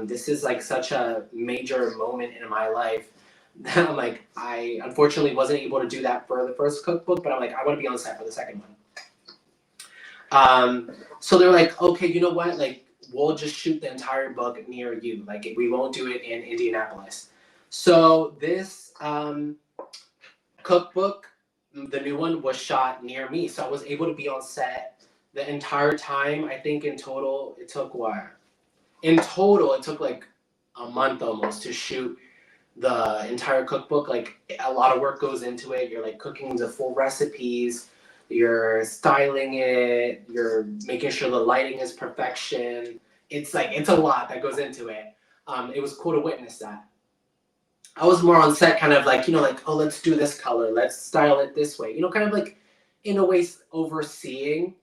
This is like such a major moment in my life. I'm like, I unfortunately wasn't able to do that for the first cookbook, but I'm like, I want to be on set for the second one. So they're like, okay, you know what? Like, we'll just shoot the entire book near you. Like, we won't do it in Indianapolis. So this cookbook, the new one, was shot near me. So I was able to be on set the entire time. I think in total, it took what? In total, it took like a month almost to shoot the entire cookbook. Like, a lot of work goes into it. You're like cooking the full recipes, you're styling it, you're making sure the lighting is perfection. It's like, it's a lot that goes into it. It was cool to witness that. I was more on set, kind of like, you know, like, oh, let's do this color, let's style it this way, you know, kind of like, in a way, overseeing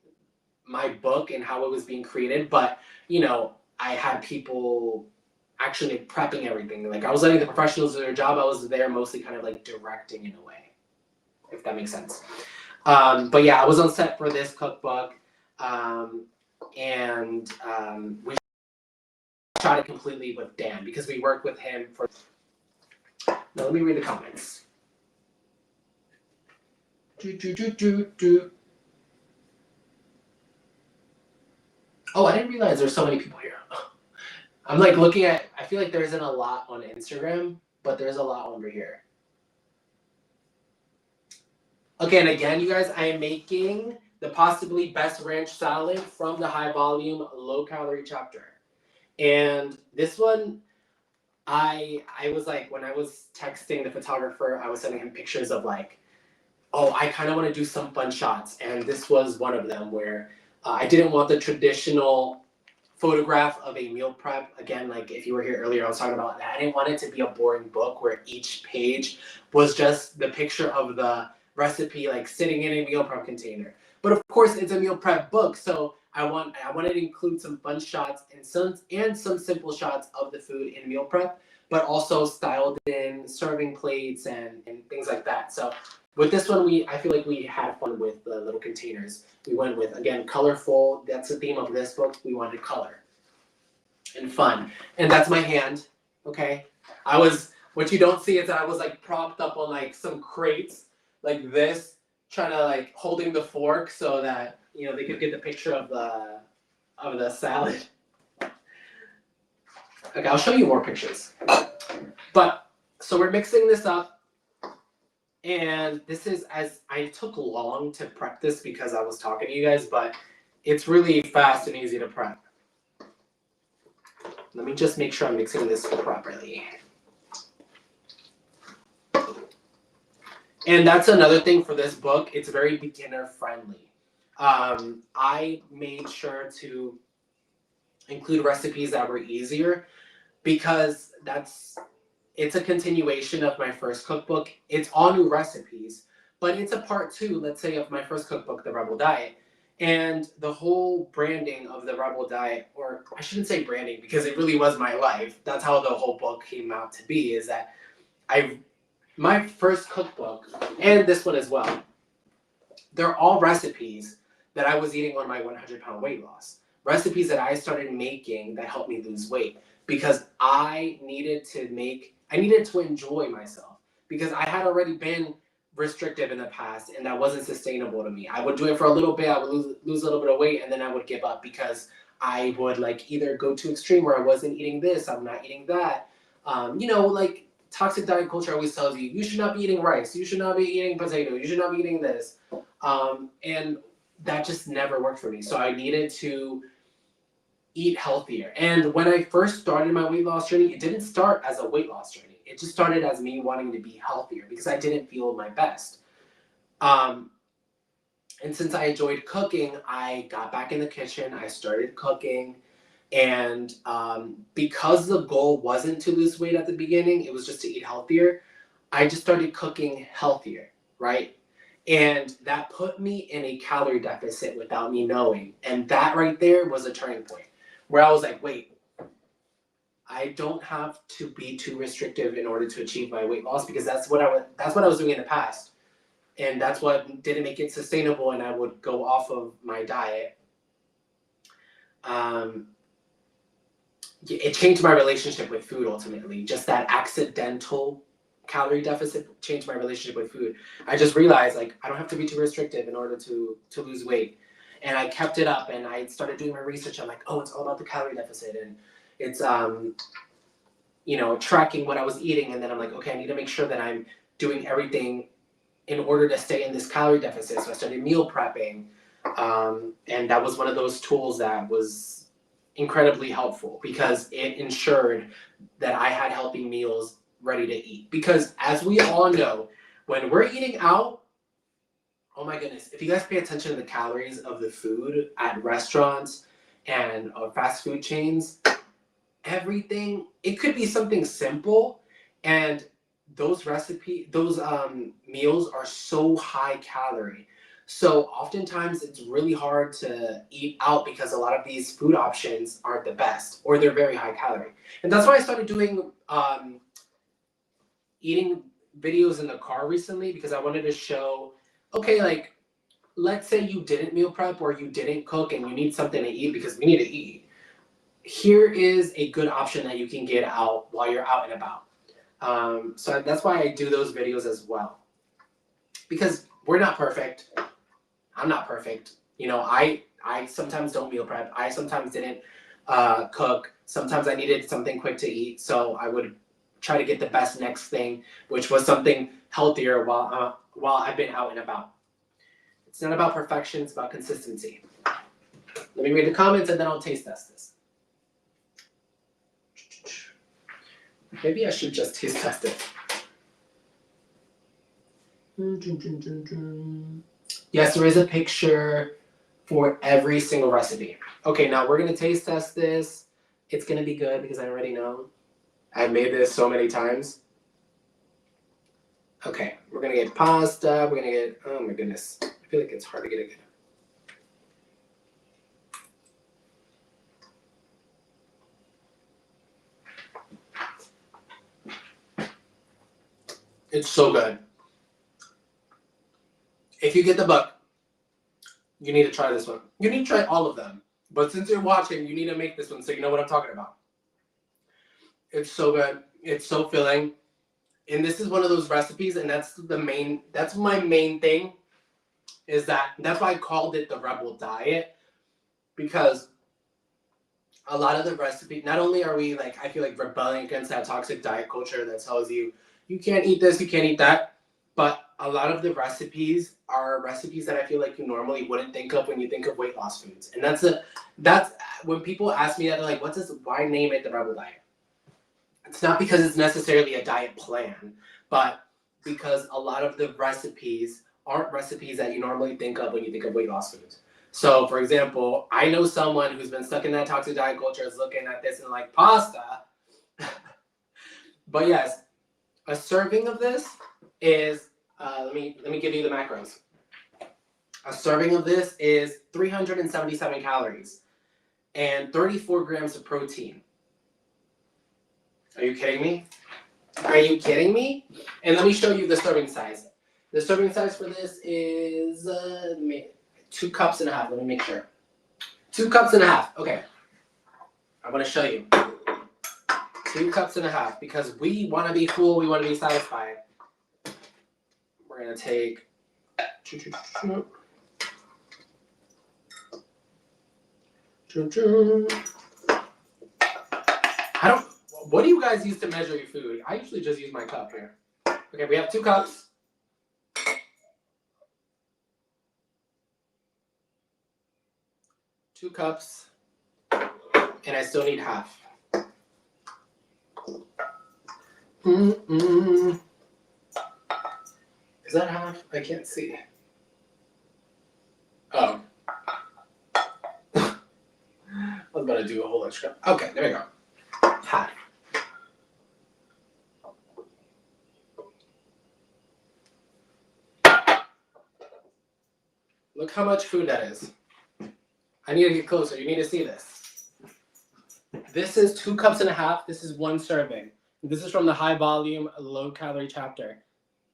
my book and how it was being created. But, you know, I had people actually prepping everything. Like, I was letting the professionals do their job. I was there mostly kind of like directing in a way, if that makes sense. But yeah, I was on set for this cookbook, and we shot it completely with Dan because we worked with him for. Now let me read the comments. Oh, I didn't realize there's so many people here. I'm like looking at, I feel like there isn't a lot on Instagram, but there's a lot over here. Okay, and again, you guys, I am making the possibly best ranch salad from the high volume, low calorie chapter. And this one, I was like, when I was texting the photographer, I was sending him pictures of like, oh, I kind of want to do some fun shots. And this was one of them where I didn't want the traditional photograph of a meal prep. Again, like if you were here earlier, I was talking about that. I didn't want it to be a boring book where each page was just the picture of the recipe like sitting in a meal prep container. But of course, it's a meal prep book, so I wanted to include some fun shots and some simple shots of the food in meal prep, but also styled in serving plates and things like that. So with this one, I feel like we had fun with the little containers. We went with, again, colorful. That's the theme of this book. We wanted color and fun. And that's my hand, okay? What you don't see is that I was like propped up on like some crates like this, trying to like holding the fork so that, you know, they could get the picture of the salad. Okay, I'll show you more pictures. But, so we're mixing this up. And this is, as I took long to prep this because I was talking to you guys, but it's really fast and easy to prep. Let me just make sure I'm mixing this properly. And that's another thing for this book. It's very beginner friendly. I made sure to include recipes that were easier because it's a continuation of my first cookbook. It's all new recipes, but it's a part two, let's say, of my first cookbook, The Rebel Diet. And the whole branding of The Rebel Diet, or I shouldn't say branding because it really was my life. That's how the whole book came out to be, is that my first cookbook, and this one as well, they're all recipes that I was eating on my 100-pound weight loss. Recipes that I started making that helped me lose weight because I needed to enjoy myself because I had already been restrictive in the past and that wasn't sustainable to me. I would do it for a little bit, I would lose a little bit of weight, and then I would give up because I would like either go too extreme where I wasn't eating this, I'm not eating that. You know, like toxic diet culture always tells you, you should not be eating rice, you should not be eating potato, you should not be eating this. And that just never worked for me. So I needed to eat healthier. And when I first started my weight loss journey, it didn't start as a weight loss journey. It just started as me wanting to be healthier because I didn't feel my best. And since I enjoyed cooking, I got back in the kitchen, I started cooking. And because the goal wasn't to lose weight at the beginning, it was just to eat healthier, I just started cooking healthier, right? And that put me in a calorie deficit without me knowing. And that right there was a turning point where I was like, wait, I don't have to be too restrictive in order to achieve my weight loss, because that's what I was doing in the past. And that's what didn't make it sustainable, and I would go off of my diet. It changed my relationship with food ultimately. Just that accidental calorie deficit changed my relationship with food. I just realized, like, I don't have to be too restrictive in order to lose weight. And I kept it up, and I started doing my research. I'm like, oh, it's all about the calorie deficit, and it's tracking what I was eating. And then I'm like, okay, I need to make sure that I'm doing everything in order to stay in this calorie deficit. So I started meal prepping, and that was one of those tools that was incredibly helpful, because it ensured that I had healthy meals ready to eat. Because as we all know, when we're eating out, oh my goodness, if you guys pay attention to the calories of the food at restaurants and fast food chains, everything, it could be something simple, and those meals are so high calorie. So oftentimes it's really hard to eat out because a lot of these food options aren't the best, or they're very high calorie. And that's why I started doing eating videos in the car recently, because I wanted to show, okay, like, let's say you didn't meal prep or you didn't cook and you need something to eat, because we need to eat. Here is a good option that you can get out while you're out and about. So that's why I do those videos as well. Because we're not perfect. I'm not perfect. I sometimes don't meal prep. I sometimes didn't cook. Sometimes I needed something quick to eat. So I would try to get the best next thing, which was something healthier while I've been out and about. It's not about perfection. It's about consistency. Let me read the comments and then I'll taste test this. Maybe I should just taste test it. Yes, there is a picture for every single recipe. Okay, now we're going to taste test this. It's going to be good because I already know. I've made this so many times. Okay, we're going to get pasta. We're going to get, oh my goodness. I feel like it's hard to get it good. It's so good. If you get the book, you need to try this one. You need to try all of them. But since you're watching, you need to make this one so you know what I'm talking about. It's so good. It's so filling. And this is one of those recipes, and that's my main thing, is that's why I called it the Rebel Diet, because a lot of the recipes, not only are we, like, I feel like rebelling against that toxic diet culture that tells you, you can't eat this, you can't eat that, but a lot of the recipes are recipes that I feel like you normally wouldn't think of when you think of weight loss foods. And that's when people ask me that, they're like, what's this, why name it the Rebel Diet? It's not because it's necessarily a diet plan, but because a lot of the recipes aren't recipes that you normally think of when you think of weight loss foods. So, for example, I know someone who's been stuck in that toxic diet culture is looking at this and like, pasta. But yes, a serving of this is, let me give you the macros. A serving of this is 377 calories and 34 grams of protein. Are you kidding me? Are you kidding me? And let me show you the serving size. The serving size for this is 2 cups and a half. Let me make sure. 2 cups and a half. Okay. I'm going to show you. 2 cups and a half, because we want to be full. We want to be satisfied. We're going to take... What do you guys use to measure your food? I usually just use my cup here. Okay, we have 2 cups. Two cups. And I still need half. Is that half? I can't see. Oh. I was about to do a whole extra. Okay, there we go. Half. Look how much food that is. I need to get closer. You need to see this. This is 2.5 cups. This is 1 serving. This is from the high volume, low calorie chapter.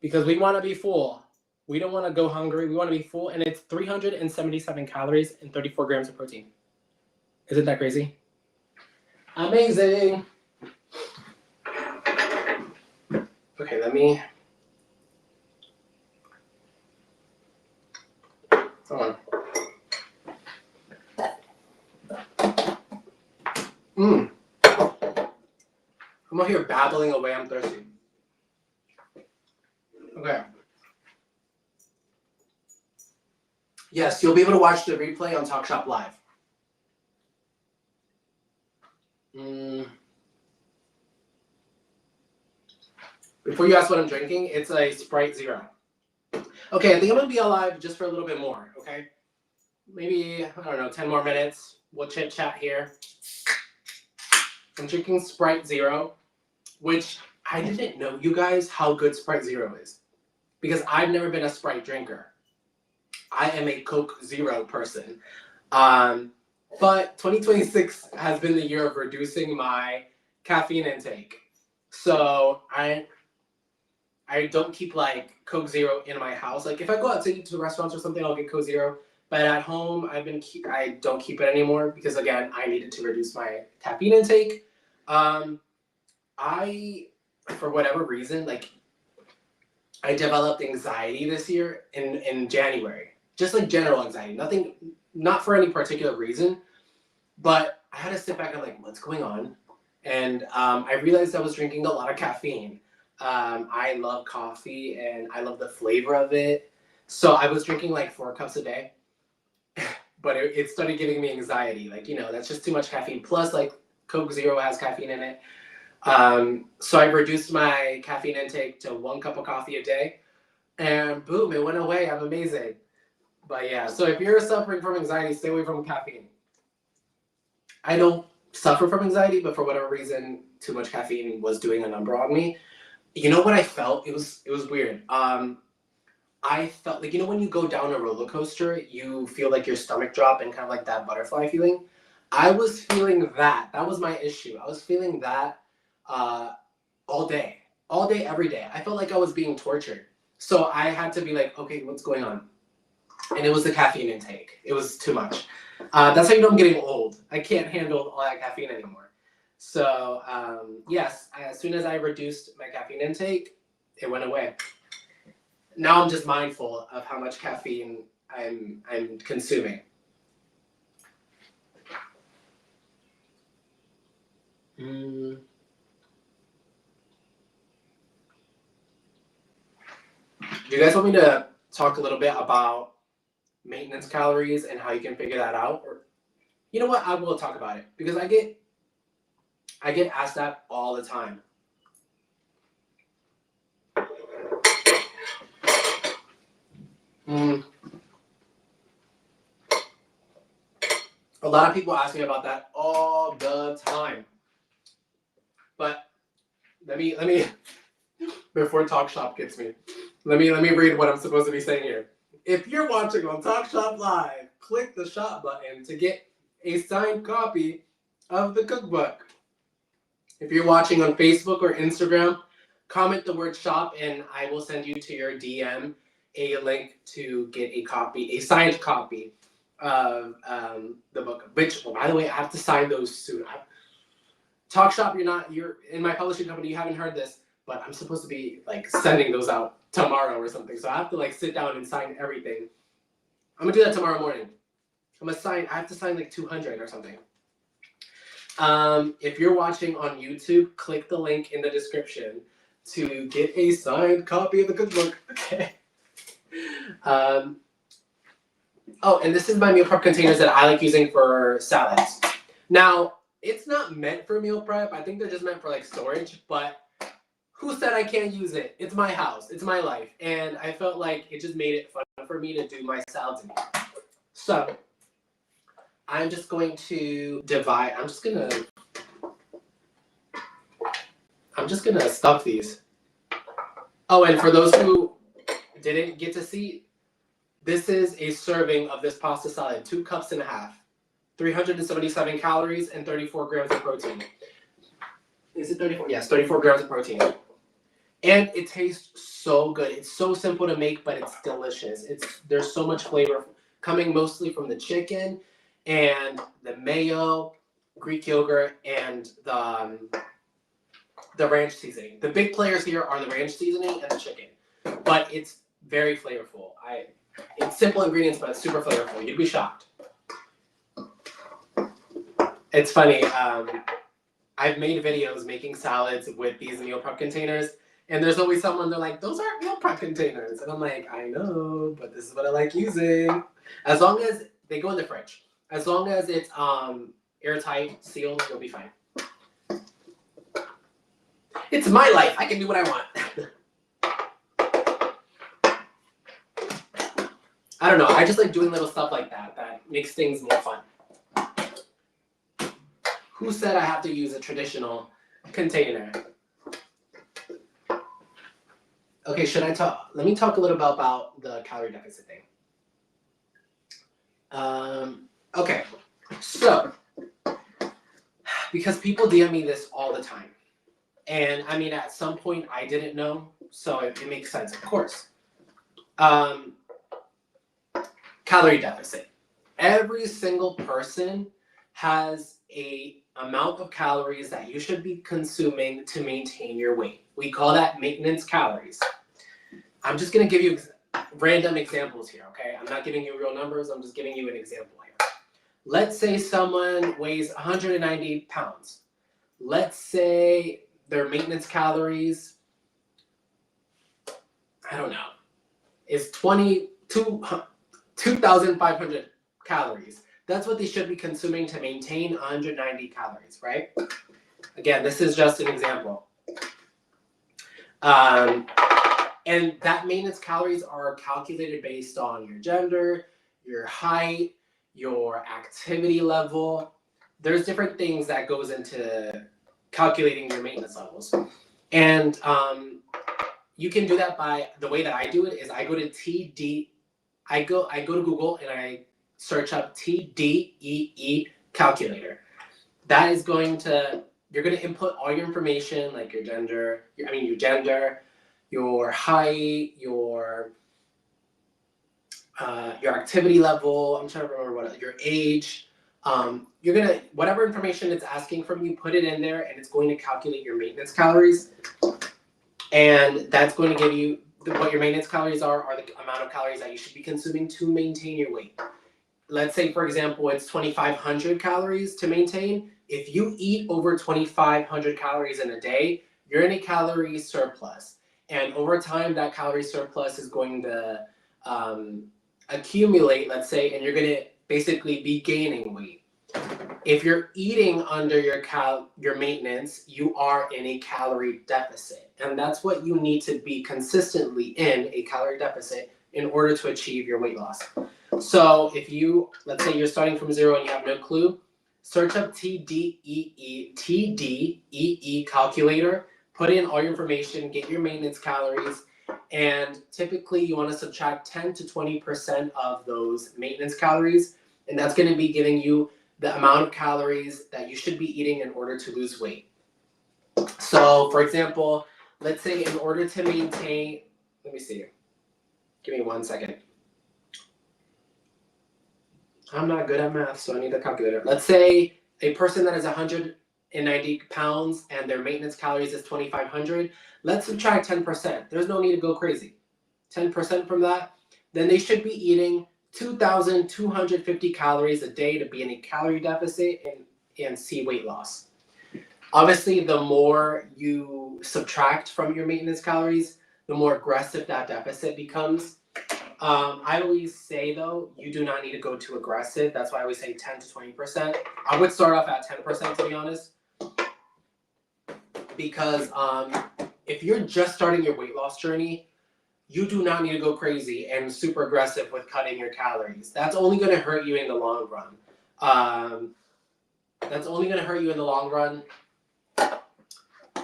Because we want to be full. We don't want to go hungry. We want to be full. And it's 377 calories and 34 grams of protein. Isn't that crazy? Amazing. Okay, let me... Hold on. I'm out here babbling away. I'm thirsty. Okay. Yes, you'll be able to watch the replay on TalkShopLive. Before you ask what I'm drinking, it's a Sprite Zero. Okay, I think I'm going to be alive just for a little bit more, okay? Maybe, I don't know, 10 more minutes. We'll chit-chat here. I'm drinking Sprite Zero, which I didn't know, you guys, how good Sprite Zero is. Because I've never been a Sprite drinker. I am a Coke Zero person. But 2026 has been the year of reducing my caffeine intake. So I don't keep like Coke Zero in my house. Like if I go out to eat to restaurants or something, I'll get Coke Zero. But at home, I don't keep it anymore because again, I needed to reduce my caffeine intake. For whatever reason, like I developed anxiety this year in January. Just like general anxiety, not for any particular reason, but I had to sit back and like, what's going on? And I realized I was drinking a lot of caffeine. I love coffee and I love the flavor of it. So I was drinking like 4 cups a day, but it started giving me anxiety. Like, that's just too much caffeine. Plus like Coke Zero has caffeine in it. So I reduced my caffeine intake to 1 cup of coffee a day and boom, it went away. I'm amazing. But yeah, so if you're suffering from anxiety, stay away from caffeine. I don't suffer from anxiety, but for whatever reason, too much caffeine was doing a number on me. You know what I felt? It was weird. I felt like, when you go down a roller coaster, you feel like your stomach drop and kind of like that butterfly feeling. I was feeling that. That was my issue. I was feeling that all day, every day. I felt like I was being tortured. So I had to be like, okay, what's going on? And it was the caffeine intake. It was too much. That's how you know I'm getting old. I can't handle all that caffeine anymore. So yes, as soon as I reduced my caffeine intake, it went away. Now I'm just mindful of how much caffeine I'm consuming. Do you guys want me to talk a little bit about maintenance calories and how you can figure that out? Or you know what? I will talk about it because I get asked that all the time. A lot of people ask me about that all the time. But let me before TalkShop gets me, let me read what I'm supposed to be saying here. If you're watching on TalkShopLive, click the shop button to get a signed copy of the cookbook. If you're watching on Facebook or Instagram, comment the word shop and I will send you to your DM a link to get a signed copy of the book. Which, by the way, I have to sign those soon. TalkShop, you're in my publishing company, you haven't heard this, but I'm supposed to be like sending those out tomorrow or something. So I have to like sit down and sign everything. I'm gonna do that tomorrow morning. I have to sign like 200 or something. If you're watching on YouTube, click the link in the description to get a signed copy of the cookbook. Okay. Oh, and this is my meal prep containers that I like using for salads. Now, it's not meant for meal prep. I think they're just meant for like storage, but who said I can't use it? It's my house. It's my life. And I felt like it just made it fun for me to do my salads in here. So, I'm just going to divide. I'm just gonna stuff these. Oh, and for those who didn't get to see, This is a serving of this pasta salad, 2 cups and a half, 377 calories and 34 grams of protein. Is it 34? Yes, 34 grams of protein. And it tastes so good. It's so simple to make, but it's delicious. There's so much flavor coming mostly from the chicken and the mayo, Greek yogurt, and the ranch seasoning. The big players here are the ranch seasoning and the chicken, but it's very flavorful. It's simple ingredients, but it's super flavorful. You'd be shocked. It's funny. I've made videos making salads with these meal prep containers, and there's always someone, they're like, those aren't meal prep containers. And I'm like, I know, but this is what I like using. As long as they go in the fridge. As long as it's airtight, sealed, you'll be fine. It's my life. I can do what I want. I don't know. I just like doing little stuff like that makes things more fun. Who said I have to use a traditional container? Okay, should I talk? Let me talk a little bit about the calorie deficit thing. Okay, so because people DM me this all the time, and I mean, at some point I didn't know, so it makes sense, of course. Calorie deficit. Every single person has a amount of calories that you should be consuming to maintain your weight. We call that maintenance calories. I'm just going to give you random examples here, okay? I'm not giving you real numbers. I'm just giving you an example here. Let's say someone weighs 190 pounds. Let's say their maintenance calories, I don't know, is 2,500 calories. That's what they should be consuming to maintain 190 calories, right? Again, this is just an example. And that maintenance calories are calculated based on your gender, your height, your activity level. There's different things that goes into calculating your maintenance levels. And you can do that by, the way that I do it is I go to I go to Google and I search up TDEE calculator. That is going to, you're going to input all your information, like your gender, your height, your activity level. I'm trying to remember what, your age. You're gonna, whatever information it's asking from you, put it in there, and it's going to calculate your maintenance calories. And that's going to give you what your maintenance calories are the amount of calories that you should be consuming to maintain your weight. Let's say, for example, it's 2,500 calories to maintain. If you eat over 2,500 calories in a day, you're in a calorie surplus. And over time, that calorie surplus is going to accumulate, let's say, and you're going to basically be gaining weight. If you're eating under your maintenance, you are in a calorie deficit. And that's what you need to be consistently in, a calorie deficit, in order to achieve your weight loss. So if you, let's say you're starting from zero and you have no clue, search up TDEE calculator, put in all your information, get your maintenance calories, and typically you want to subtract 10 to 20% of those maintenance calories, and that's going to be giving you the amount of calories that you should be eating in order to lose weight. So, for example, let's say in order to maintain, let me see, give me 1 second. I'm not good at math, so I need a calculator. Let's say a person that is 190 pounds and their maintenance calories is 2,500. Let's subtract 10%. There's no need to go crazy. 10% from that, then they should be eating 2,250 calories a day to be in a calorie deficit and see weight loss. Obviously, the more you subtract from your maintenance calories, the more aggressive that deficit becomes. I always say, though, you do not need to go too aggressive. That's why I always say 10 to 20%. I would start off at 10%, to be honest. Because if you're just starting your weight loss journey, you do not need to go crazy and super aggressive with cutting your calories. That's only going to hurt you in the long run.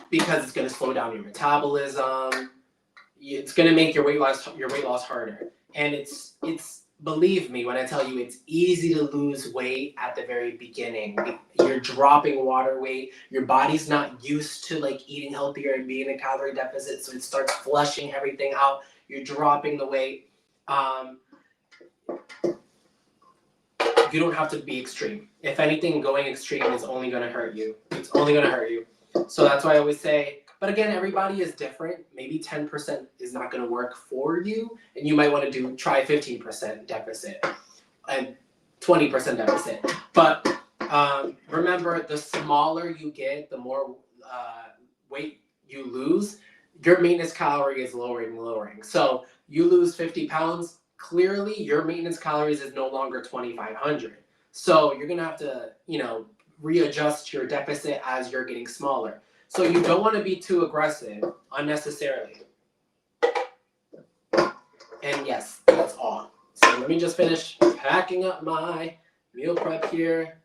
Because it's going to slow down your metabolism. It's going to make your weight loss harder. And it's believe me when I tell you it's easy to lose weight at the very beginning. You're dropping water weight. Your body's not used to like eating healthier and being in a calorie deficit, so it starts flushing everything out. You're dropping the weight. You don't have to be extreme. If anything, going extreme is only going to hurt you. It's only going to hurt you. So that's why I always say, but again, everybody is different. Maybe 10% is not going to work for you, and you might want to try 15% deficit and 20% deficit. But remember, the smaller you get, the more weight you lose, your maintenance calorie is lowering. So you lose 50 pounds, clearly your maintenance calories is no longer 2,500. So you're going to have to, readjust your deficit as you're getting smaller. So you don't want to be too aggressive unnecessarily. And yes, that's all. So let me just finish packing up my meal prep here.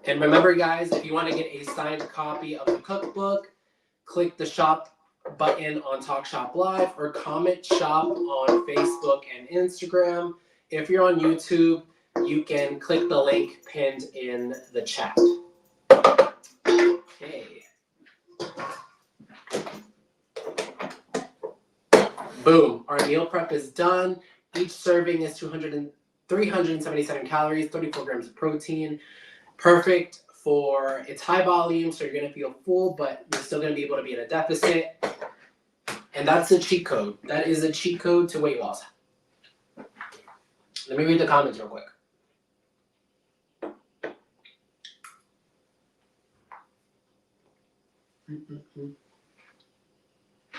And remember, guys, if you want to get a signed copy of the cookbook, click the shop button on TalkShopLive or comment shop on Facebook and Instagram. If you're on YouTube, you can click the link pinned in the chat. Okay. Boom. Our meal prep is done. Each serving is 377 calories, 34 grams of protein. Perfect for, it's high volume, so you're going to feel full, but you're still going to be able to be in a deficit. And that's a cheat code. That is a cheat code to weight loss. Let me read the comments real quick.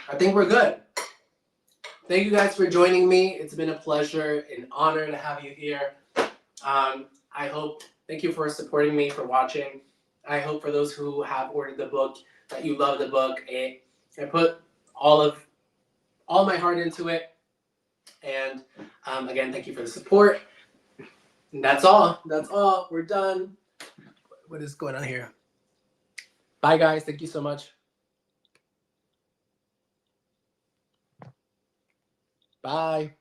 I think we're good. Thank you guys for joining me. It's been a pleasure, an honor to have you here. Thank you for supporting me, for watching. I hope for those who have ordered the book that you love the book. I put all my heart into it. And again, thank you for the support. And that's all. That's all. We're done. What is going on here? Bye, guys. Thank you so much. Bye.